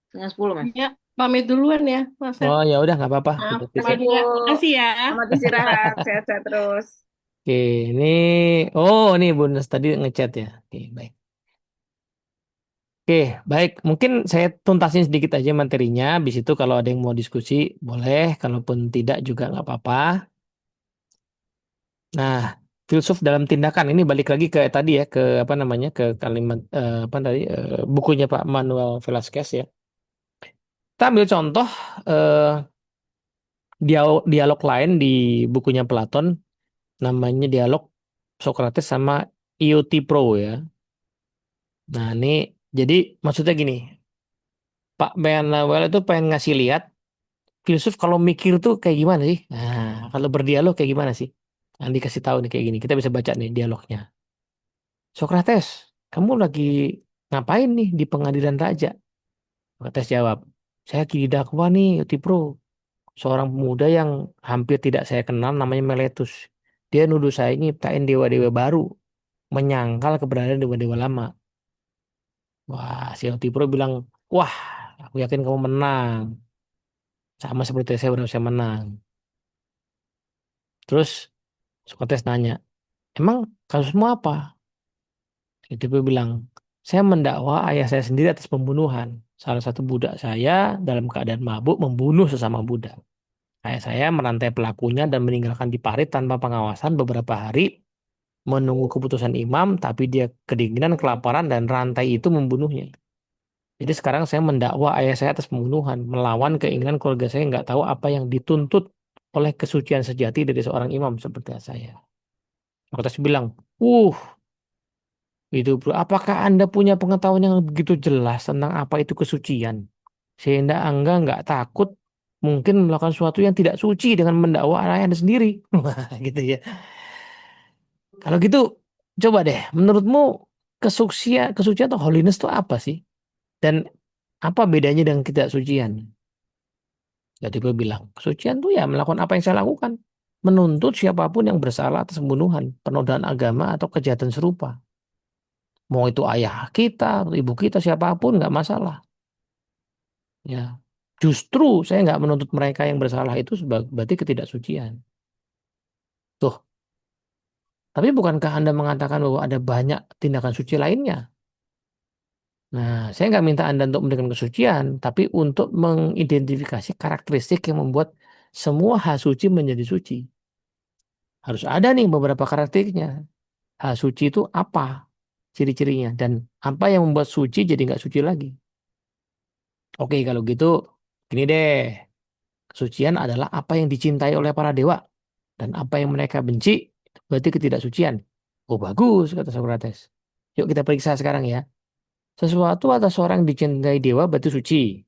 Setengah 10 mas. Ya, pamit duluan ya, Mas Feb. Oh ya udah nggak apa-apa. Maaf, Kita Sama pisah. Bu. Fadila. Makasih ya. Selamat istirahat. Sehat-sehat terus. Oke, ini ini Bundes tadi ngechat ya. Oke, baik. Oke, baik. Mungkin saya tuntasin sedikit aja materinya. Habis itu kalau ada yang mau diskusi, boleh. Kalaupun tidak juga nggak apa-apa. Nah, filsuf dalam tindakan ini balik lagi ke tadi ya, ke apa namanya, ke kalimat apa tadi bukunya Pak Manuel Velasquez ya. Kita ambil contoh dialog lain di bukunya Platon, namanya dialog Socrates sama Euthyphro ya. Nah, ini jadi maksudnya gini, Pak Manuel itu pengen ngasih lihat filsuf kalau mikir tuh kayak gimana sih? Nah, kalau berdialog kayak gimana sih? Nah, dikasih tahu nih kayak gini. Kita bisa baca nih dialognya. Socrates, kamu lagi ngapain nih di pengadilan raja? Socrates jawab, saya lagi didakwa nih, Euthyphro. Seorang pemuda yang hampir tidak saya kenal namanya Meletus. Dia nuduh saya nyiptain dewa-dewa baru, menyangkal keberadaan dewa-dewa lama. Wah, si Euthyphro bilang, wah, aku yakin kamu menang. Sama seperti saya berhasil menang. Terus Socrates nanya, emang kasusmu apa? Euthyphro bilang, saya mendakwa ayah saya sendiri atas pembunuhan. Salah satu budak saya dalam keadaan mabuk membunuh sesama budak. Ayah saya merantai pelakunya dan meninggalkan di parit tanpa pengawasan beberapa hari menunggu keputusan imam, tapi dia kedinginan, kelaparan, dan rantai itu membunuhnya. Jadi sekarang saya mendakwa ayah saya atas pembunuhan, melawan keinginan keluarga saya nggak tahu apa yang dituntut oleh kesucian sejati dari seorang imam seperti saya. Socrates bilang, itu bro, apakah Anda punya pengetahuan yang begitu jelas tentang apa itu kesucian? Sehingga Anda nggak takut mungkin melakukan sesuatu yang tidak suci dengan mendakwa ayah Anda sendiri. Wah, gitu ya. Kalau gitu, coba deh, menurutmu kesucian atau holiness itu apa sih? Dan apa bedanya dengan ketidaksucian? Jadi gue bilang, kesucian tuh ya melakukan apa yang saya lakukan. Menuntut siapapun yang bersalah atas pembunuhan, penodaan agama, atau kejahatan serupa. Mau itu ayah kita, atau ibu kita, siapapun nggak masalah. Ya, justru saya nggak menuntut mereka yang bersalah itu berarti ketidaksucian. Tuh, tapi bukankah Anda mengatakan bahwa ada banyak tindakan suci lainnya? Nah, saya nggak minta Anda untuk mendirikan kesucian, tapi untuk mengidentifikasi karakteristik yang membuat semua hal suci menjadi suci. Harus ada nih beberapa karakteristiknya. Hal suci itu apa ciri-cirinya dan apa yang membuat suci jadi nggak suci lagi. Oke, kalau gitu, gini deh. Kesucian adalah apa yang dicintai oleh para dewa dan apa yang mereka benci berarti ketidaksucian. Oh bagus, kata Socrates. Yuk kita periksa sekarang ya. Sesuatu atau seorang dicintai dewa berarti suci.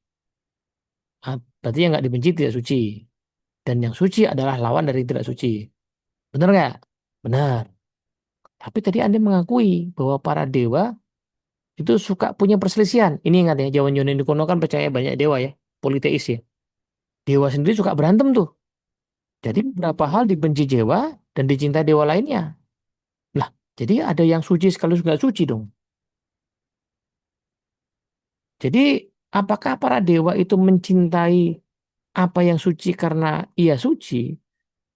Berarti yang nggak dibenci tidak suci. Dan yang suci adalah lawan dari tidak suci. Benar nggak? Benar. Tapi tadi Anda mengakui bahwa para dewa itu suka punya perselisihan. Ini ingat ya, zaman-zaman kuno kan percaya banyak dewa ya, politeis ya. Dewa sendiri suka berantem tuh. Jadi beberapa hal dibenci dewa dan dicintai dewa lainnya. Lah, jadi ada yang suci sekaligus nggak suci dong. Jadi apakah para dewa itu mencintai apa yang suci karena ia suci,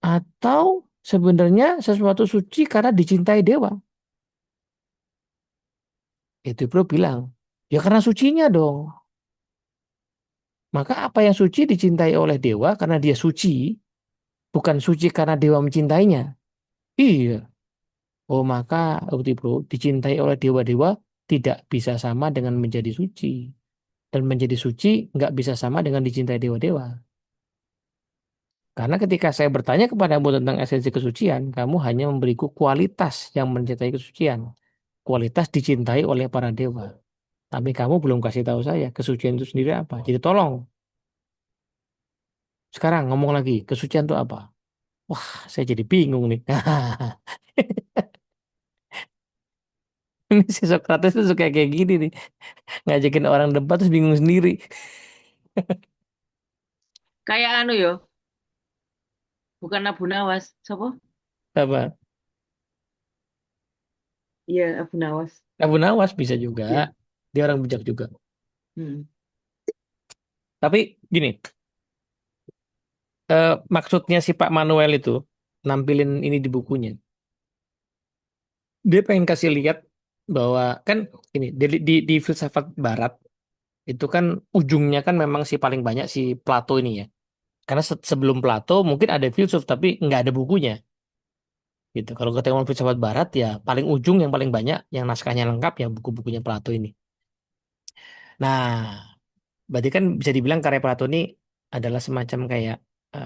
atau sebenarnya sesuatu suci karena dicintai dewa? Itu bro bilang, ya karena sucinya dong. Maka apa yang suci dicintai oleh dewa karena dia suci, bukan suci karena dewa mencintainya. Iya. Oh maka, Uti bro, dicintai oleh dewa-dewa tidak bisa sama dengan menjadi suci. Dan menjadi suci nggak bisa sama dengan dicintai dewa-dewa. Karena ketika saya bertanya kepadamu tentang esensi kesucian, kamu hanya memberiku kualitas yang mencintai kesucian. Kualitas dicintai oleh para dewa. Tapi kamu belum kasih tahu saya kesucian itu sendiri apa. Jadi tolong, sekarang ngomong lagi, kesucian itu apa? Wah, saya jadi bingung nih. Ini si Socrates tuh suka kayak gini nih. Ngajakin orang debat terus bingung sendiri. Kayak anu yo, bukan Abu Nawas. Siapa? Apa? Iya, Abu Nawas. Abu Nawas bisa juga. Iya. Dia orang bijak juga. Hmm. Tapi gini, maksudnya si Pak Manuel itu nampilin ini di bukunya. Dia pengen kasih lihat bahwa kan ini di filsafat Barat itu kan ujungnya kan memang si paling banyak si Plato ini ya. Karena sebelum Plato mungkin ada filsuf tapi nggak ada bukunya gitu. Kalau ketemu filsafat Barat ya paling ujung yang paling banyak yang naskahnya lengkap ya buku-bukunya Plato ini. Nah, berarti kan bisa dibilang karya Plato ini adalah semacam kayak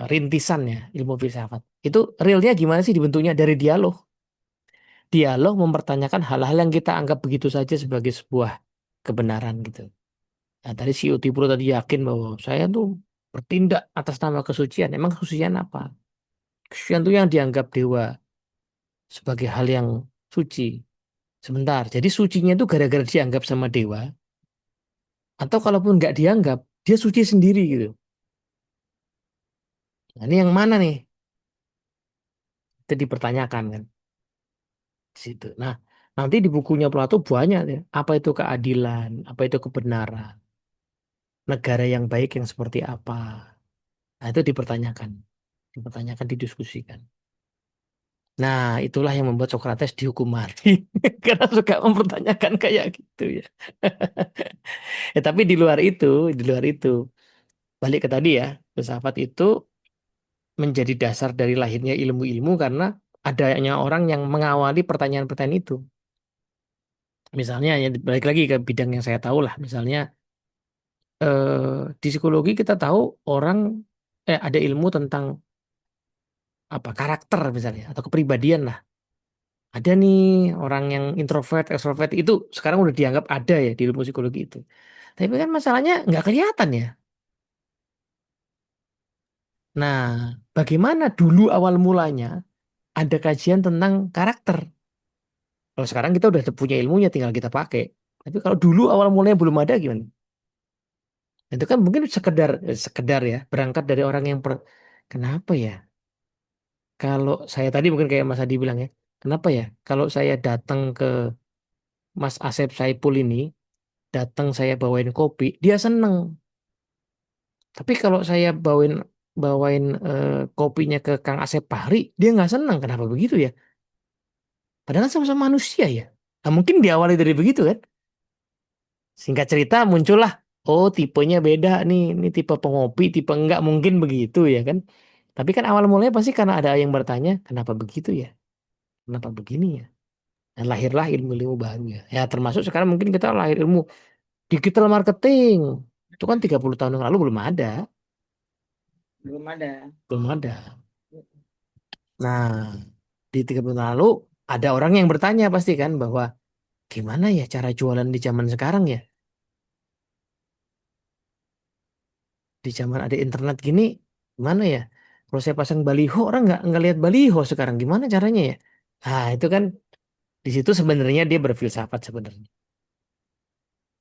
rintisan ya ilmu filsafat. Itu realnya gimana sih dibentuknya dari dialog? Dialog mempertanyakan hal-hal yang kita anggap begitu saja sebagai sebuah kebenaran gitu. Nah, tadi si Utipuro tadi yakin bahwa saya tuh bertindak atas nama kesucian. Emang kesucian apa? Kesucian itu yang dianggap dewa sebagai hal yang suci. Sebentar, jadi sucinya itu gara-gara dianggap sama dewa, atau kalaupun nggak dianggap, dia suci sendiri gitu. Nah, ini yang mana nih? Itu dipertanyakan kan di situ. Nah, nanti di bukunya Plato banyak ya. Apa itu keadilan? Apa itu kebenaran? Negara yang baik yang seperti apa? Nah, itu dipertanyakan. Dipertanyakan, didiskusikan. Nah, itulah yang membuat Sokrates dihukum mati. Karena suka mempertanyakan kayak gitu ya. Ya, tapi di luar itu, balik ke tadi ya, filsafat itu menjadi dasar dari lahirnya ilmu-ilmu karena adanya orang yang mengawali pertanyaan-pertanyaan itu. Misalnya, ya balik lagi ke bidang yang saya tahu lah. Misalnya, di psikologi kita tahu orang, ada ilmu tentang apa karakter misalnya atau kepribadian lah. Ada nih orang yang introvert, extrovert itu sekarang udah dianggap ada ya di ilmu psikologi itu. Tapi kan masalahnya nggak kelihatan ya. Nah, bagaimana dulu awal mulanya ada kajian tentang karakter? Kalau sekarang kita udah punya ilmunya, tinggal kita pakai. Tapi kalau dulu awal mulanya belum ada gimana? Itu kan mungkin sekedar ya berangkat dari orang yang kenapa ya? Kalau saya tadi mungkin kayak Mas Adi bilang ya, kenapa ya? Kalau saya datang ke Mas Asep Saipul ini, datang saya bawain kopi, dia seneng. Tapi kalau saya bawain bawain kopinya ke Kang Asep Pahri, dia nggak seneng. Kenapa begitu ya? Padahal kan sama-sama manusia ya. Nah, mungkin diawali dari begitu kan? Singkat cerita muncullah, oh tipenya beda nih, ini tipe pengopi, tipe enggak mungkin begitu ya kan? Tapi kan awal mulanya pasti karena ada yang bertanya, kenapa begitu ya? Kenapa begini ya? Dan lahirlah ilmu-ilmu baru ya. Ya termasuk sekarang mungkin kita lahir ilmu digital marketing. Itu kan 30 tahun yang lalu belum ada. Belum ada. Belum ada. Nah, di 30 tahun lalu ada orang yang bertanya pasti kan bahwa gimana ya cara jualan di zaman sekarang ya? Di zaman ada internet gini, gimana ya? Kalau saya pasang baliho, orang nggak lihat baliho sekarang. Gimana caranya ya? Nah, itu kan di situ sebenarnya dia berfilsafat sebenarnya.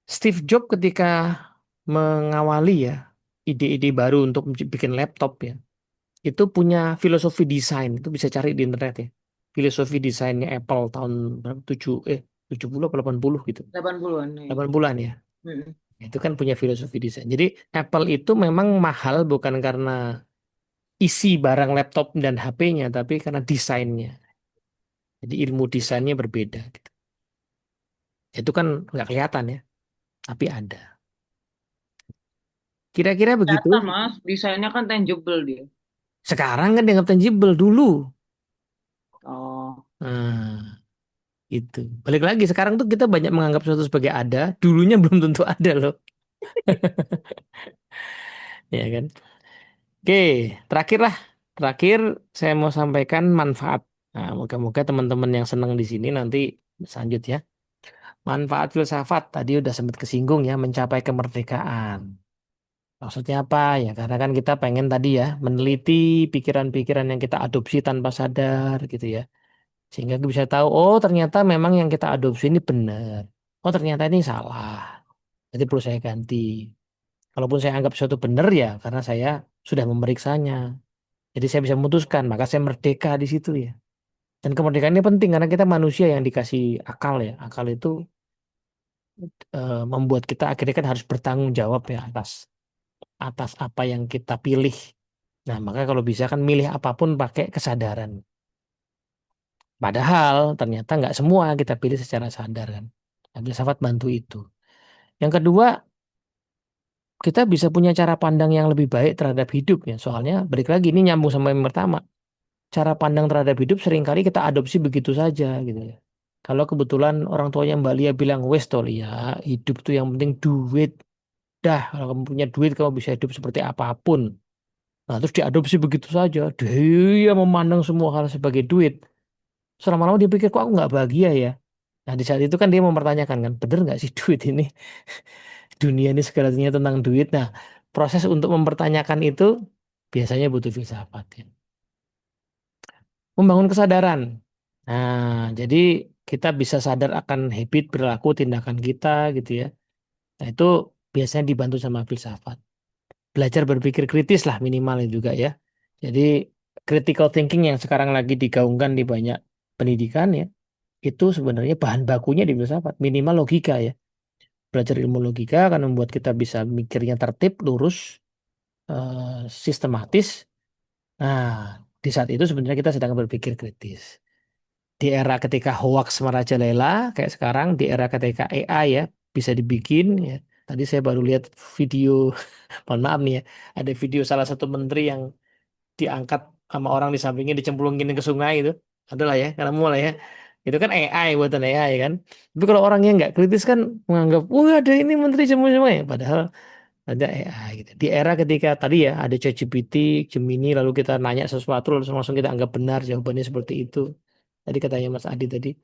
Steve Jobs ketika mengawali ya ide-ide baru untuk bikin laptop ya, itu punya filosofi desain. Itu bisa cari di internet ya. Filosofi desainnya Apple tahun berapa? 70 atau 80 gitu. 80-an ya. 80-an ya. Mm-mm. Itu kan punya filosofi desain. Jadi Apple itu memang mahal bukan karena isi barang laptop dan HP-nya, tapi karena desainnya. Jadi ilmu desainnya berbeda gitu. Itu kan nggak kelihatan ya, tapi ada. Kira-kira begitu. Kelihatan mas, desainnya kan tangible dia. Sekarang kan dianggap tangible dulu. Oh, Nah, itu. Balik lagi sekarang tuh kita banyak menganggap sesuatu sebagai ada, dulunya belum tentu ada loh. Ya kan? Oke, terakhir lah. Terakhir saya mau sampaikan manfaat. Nah, moga-moga teman-teman yang senang di sini nanti lanjut ya. Manfaat filsafat tadi udah sempat kesinggung ya, mencapai kemerdekaan. Maksudnya apa ya? Karena kan kita pengen tadi ya meneliti pikiran-pikiran yang kita adopsi tanpa sadar gitu ya. Sehingga kita bisa tahu, oh ternyata memang yang kita adopsi ini benar. Oh ternyata ini salah. Jadi perlu saya ganti. Kalaupun saya anggap sesuatu benar ya karena saya sudah memeriksanya. Jadi saya bisa memutuskan, maka saya merdeka di situ ya. Dan kemerdekaan ini penting karena kita manusia yang dikasih akal ya. Akal itu membuat kita akhirnya kan harus bertanggung jawab ya atas atas apa yang kita pilih. Nah, maka kalau bisa kan milih apapun pakai kesadaran. Padahal ternyata nggak semua kita pilih secara sadar kan. Nah, filsafat bantu itu. Yang kedua, kita bisa punya cara pandang yang lebih baik terhadap hidup ya. Soalnya balik lagi ini nyambung sama yang pertama. Cara pandang terhadap hidup seringkali kita adopsi begitu saja gitu ya. Kalau kebetulan orang tuanya Mbak Lia bilang, wes toh Lia, hidup tuh yang penting duit. Dah, kalau kamu punya duit, kamu bisa hidup seperti apapun. Nah, terus diadopsi begitu saja. Dia memandang semua hal sebagai duit. Selama-lama dia pikir, kok aku nggak bahagia ya? Nah, di saat itu kan dia mempertanyakan kan, bener nggak sih duit ini? Dunia ini segalanya tentang duit. Nah, proses untuk mempertanyakan itu biasanya butuh filsafat ya. Membangun kesadaran. Nah, jadi kita bisa sadar akan habit, perilaku, tindakan kita gitu ya. Nah, itu biasanya dibantu sama filsafat. Belajar berpikir kritis lah minimal juga ya. Jadi critical thinking yang sekarang lagi digaungkan di banyak pendidikan ya, itu sebenarnya bahan bakunya di filsafat, minimal logika ya. Belajar ilmu logika akan membuat kita bisa mikirnya tertib, lurus, sistematis. Nah, di saat itu sebenarnya kita sedang berpikir kritis. Di era ketika hoax merajalela kayak sekarang, di era ketika AI ya bisa dibikin ya. Tadi saya baru lihat video, mohon maaf nih ya, ada video salah satu menteri yang diangkat sama orang di sampingnya dicemplungin ke sungai itu. Adalah ya, karena mulai ya. Itu kan AI, buatan AI kan. Tapi kalau orang yang nggak kritis kan menganggap, wah ada ini menteri semua-semua ya. Padahal ada AI gitu. Di era ketika tadi ya ada ChatGPT, Gemini, lalu kita nanya sesuatu lalu langsung kita anggap benar jawabannya seperti itu. Tadi katanya Mas Adi tadi.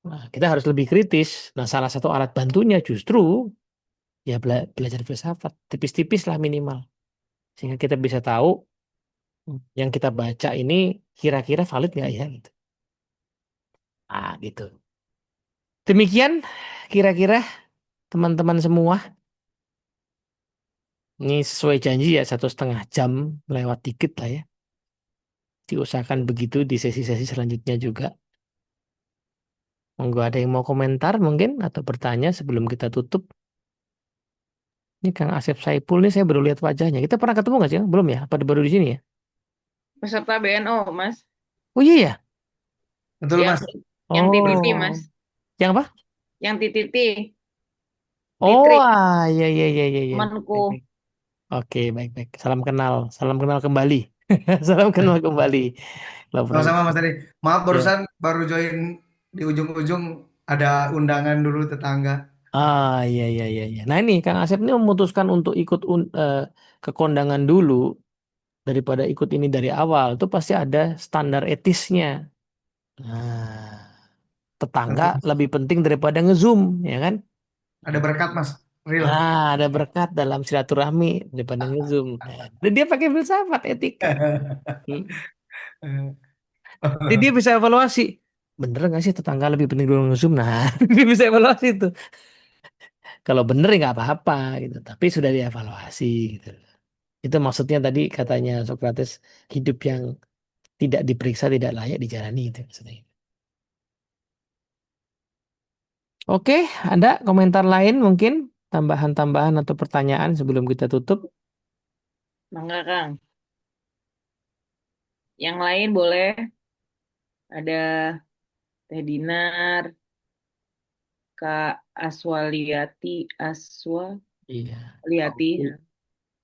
Nah, kita harus lebih kritis. Nah, salah satu alat bantunya justru ya belajar filsafat, tipis-tipis lah minimal. Sehingga kita bisa tahu yang kita baca ini kira-kira valid nggak ya gitu. Ah, gitu. Demikian kira-kira teman-teman semua. Ini sesuai janji ya 1,5 jam lewat dikit lah ya. Diusahakan begitu di sesi-sesi selanjutnya juga. Monggo ada yang mau komentar mungkin atau bertanya sebelum kita tutup. Ini Kang Asep Saipul nih saya baru lihat wajahnya. Kita pernah ketemu nggak sih? Belum ya? Apa baru di sini ya? Peserta BNO, Mas. Oh iya ya? Betul, Yang Mas. yang TTT, Mas. Oh. Yang apa? Yang TTT, Oh, Ditrik, iya iya iya iya iya. temanku. Baik, baik. Oke, baik baik. Salam kenal kembali. Salam kenal kembali. Lo Sama-sama, Mas Profesor. Tadi. Maaf, Ya. barusan baru join di ujung-ujung ada undangan dulu tetangga. Ah, iya iya iya iya. Nah, ini Kang Asep ini memutuskan untuk ikut ke kondangan dulu daripada ikut ini dari awal. Itu pasti ada standar etisnya. Nah, tetangga Betul. lebih penting daripada ngezoom, ya kan? Ada berkat, Mas. Real. Ah, ada berkat dalam silaturahmi daripada ngezoom. Nah, dan dia pakai filsafat etika. Hmm. Jadi dia bisa evaluasi. Bener nggak sih tetangga lebih penting dulu ngezoom? Nah, dia bisa evaluasi itu. Kalau bener ya nggak apa-apa gitu. Tapi sudah dievaluasi gitu. Itu maksudnya tadi katanya Socrates hidup yang tidak diperiksa tidak layak dijalani itu maksudnya. Oke, ada komentar lain mungkin tambahan-tambahan atau pertanyaan sebelum kita tutup? Mangga, Kang. Yang lain boleh ada Teh Dinar, Kak Iya. Aswaliati, Kaufi,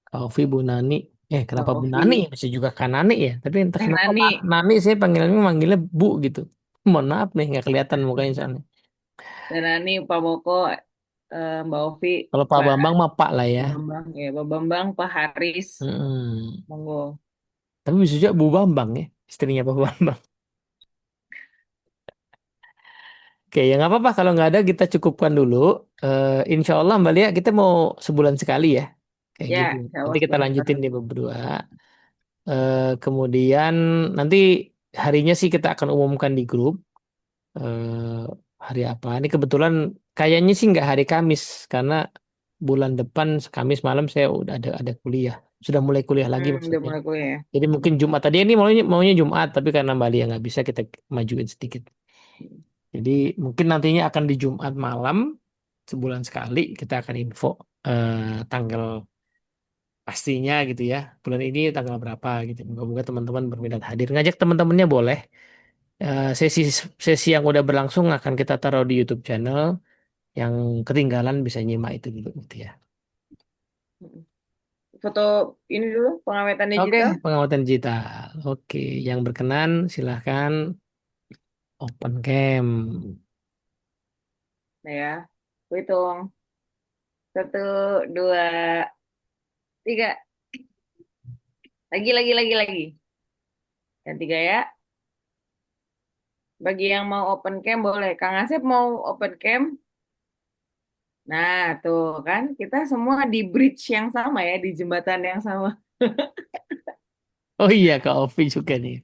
Kaufi Bu Nani. Kenapa Bu Nani? Novi, Bisa juga kan Nani ya. Tapi entah Teh kenapa Nani, Nani saya manggilnya Bu gitu. Mohon maaf nih nggak kelihatan mukanya sana. Teh Nani, Pak Boko, Mbak Ovi, Kalau Pak Pak Bambang mah Pak lah ya. Bambang, ya Pak Bambang, Pak Haris, Mm-mm. monggo. Tapi bisa juga Bu Bambang ya, istrinya Pak Bambang. Oke, ya nggak apa-apa kalau nggak ada kita cukupkan dulu. Insya Allah Mbak Lia kita mau sebulan sekali ya, kayak Ya, gitu. insya Nanti Allah kita sebulan lanjutin sekali. di berdua. Kemudian nanti harinya sih kita akan umumkan di grup. eh, Hari apa? Ini kebetulan kayaknya sih nggak hari Kamis karena bulan depan Kamis malam saya udah ada kuliah. Sudah mulai kuliah lagi Udah maksudnya. mulai kuliah ya. Jadi mungkin Jumat tadi ini maunya Jumat tapi karena Mbak Lia nggak bisa kita majuin sedikit. Jadi mungkin nantinya akan di Jumat malam sebulan sekali kita akan info tanggal pastinya gitu ya. Bulan ini tanggal berapa gitu. Moga-moga teman-teman berminat hadir. Ngajak teman-temannya boleh. Sesi sesi yang udah berlangsung akan kita taruh di YouTube channel. Yang ketinggalan bisa nyimak itu dulu gitu ya. Foto ini dulu pengawetan Oke, digital. pengamatan digital. Oke, yang berkenan silahkan open cam. Nah ya, aku hitung 1, 2, 3. Lagi. Yang 3 ya. Bagi yang mau open cam boleh. Kang Asep mau open cam. Nah, tuh kan kita semua di bridge yang sama ya, di jembatan yang sama. Oh iya, Kak Ovi juga nih.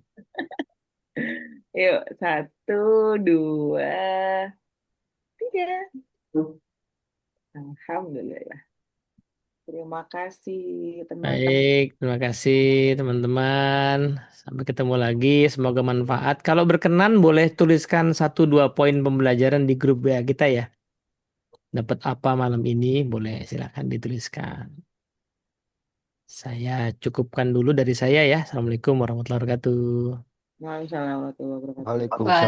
Yuk, 1, 2, 3. Alhamdulillah. Terima kasih teman-teman. Baik, terima kasih teman-teman. Sampai ketemu lagi. Semoga manfaat. Kalau berkenan boleh tuliskan 1-2 poin pembelajaran di grup WA kita ya. Dapat apa malam ini? Boleh silakan dituliskan. Saya cukupkan dulu dari saya ya. Assalamualaikum warahmatullahi wabarakatuh. Waalaikumsalam warahmatullahi wabarakatuh. Waalaikumsalam.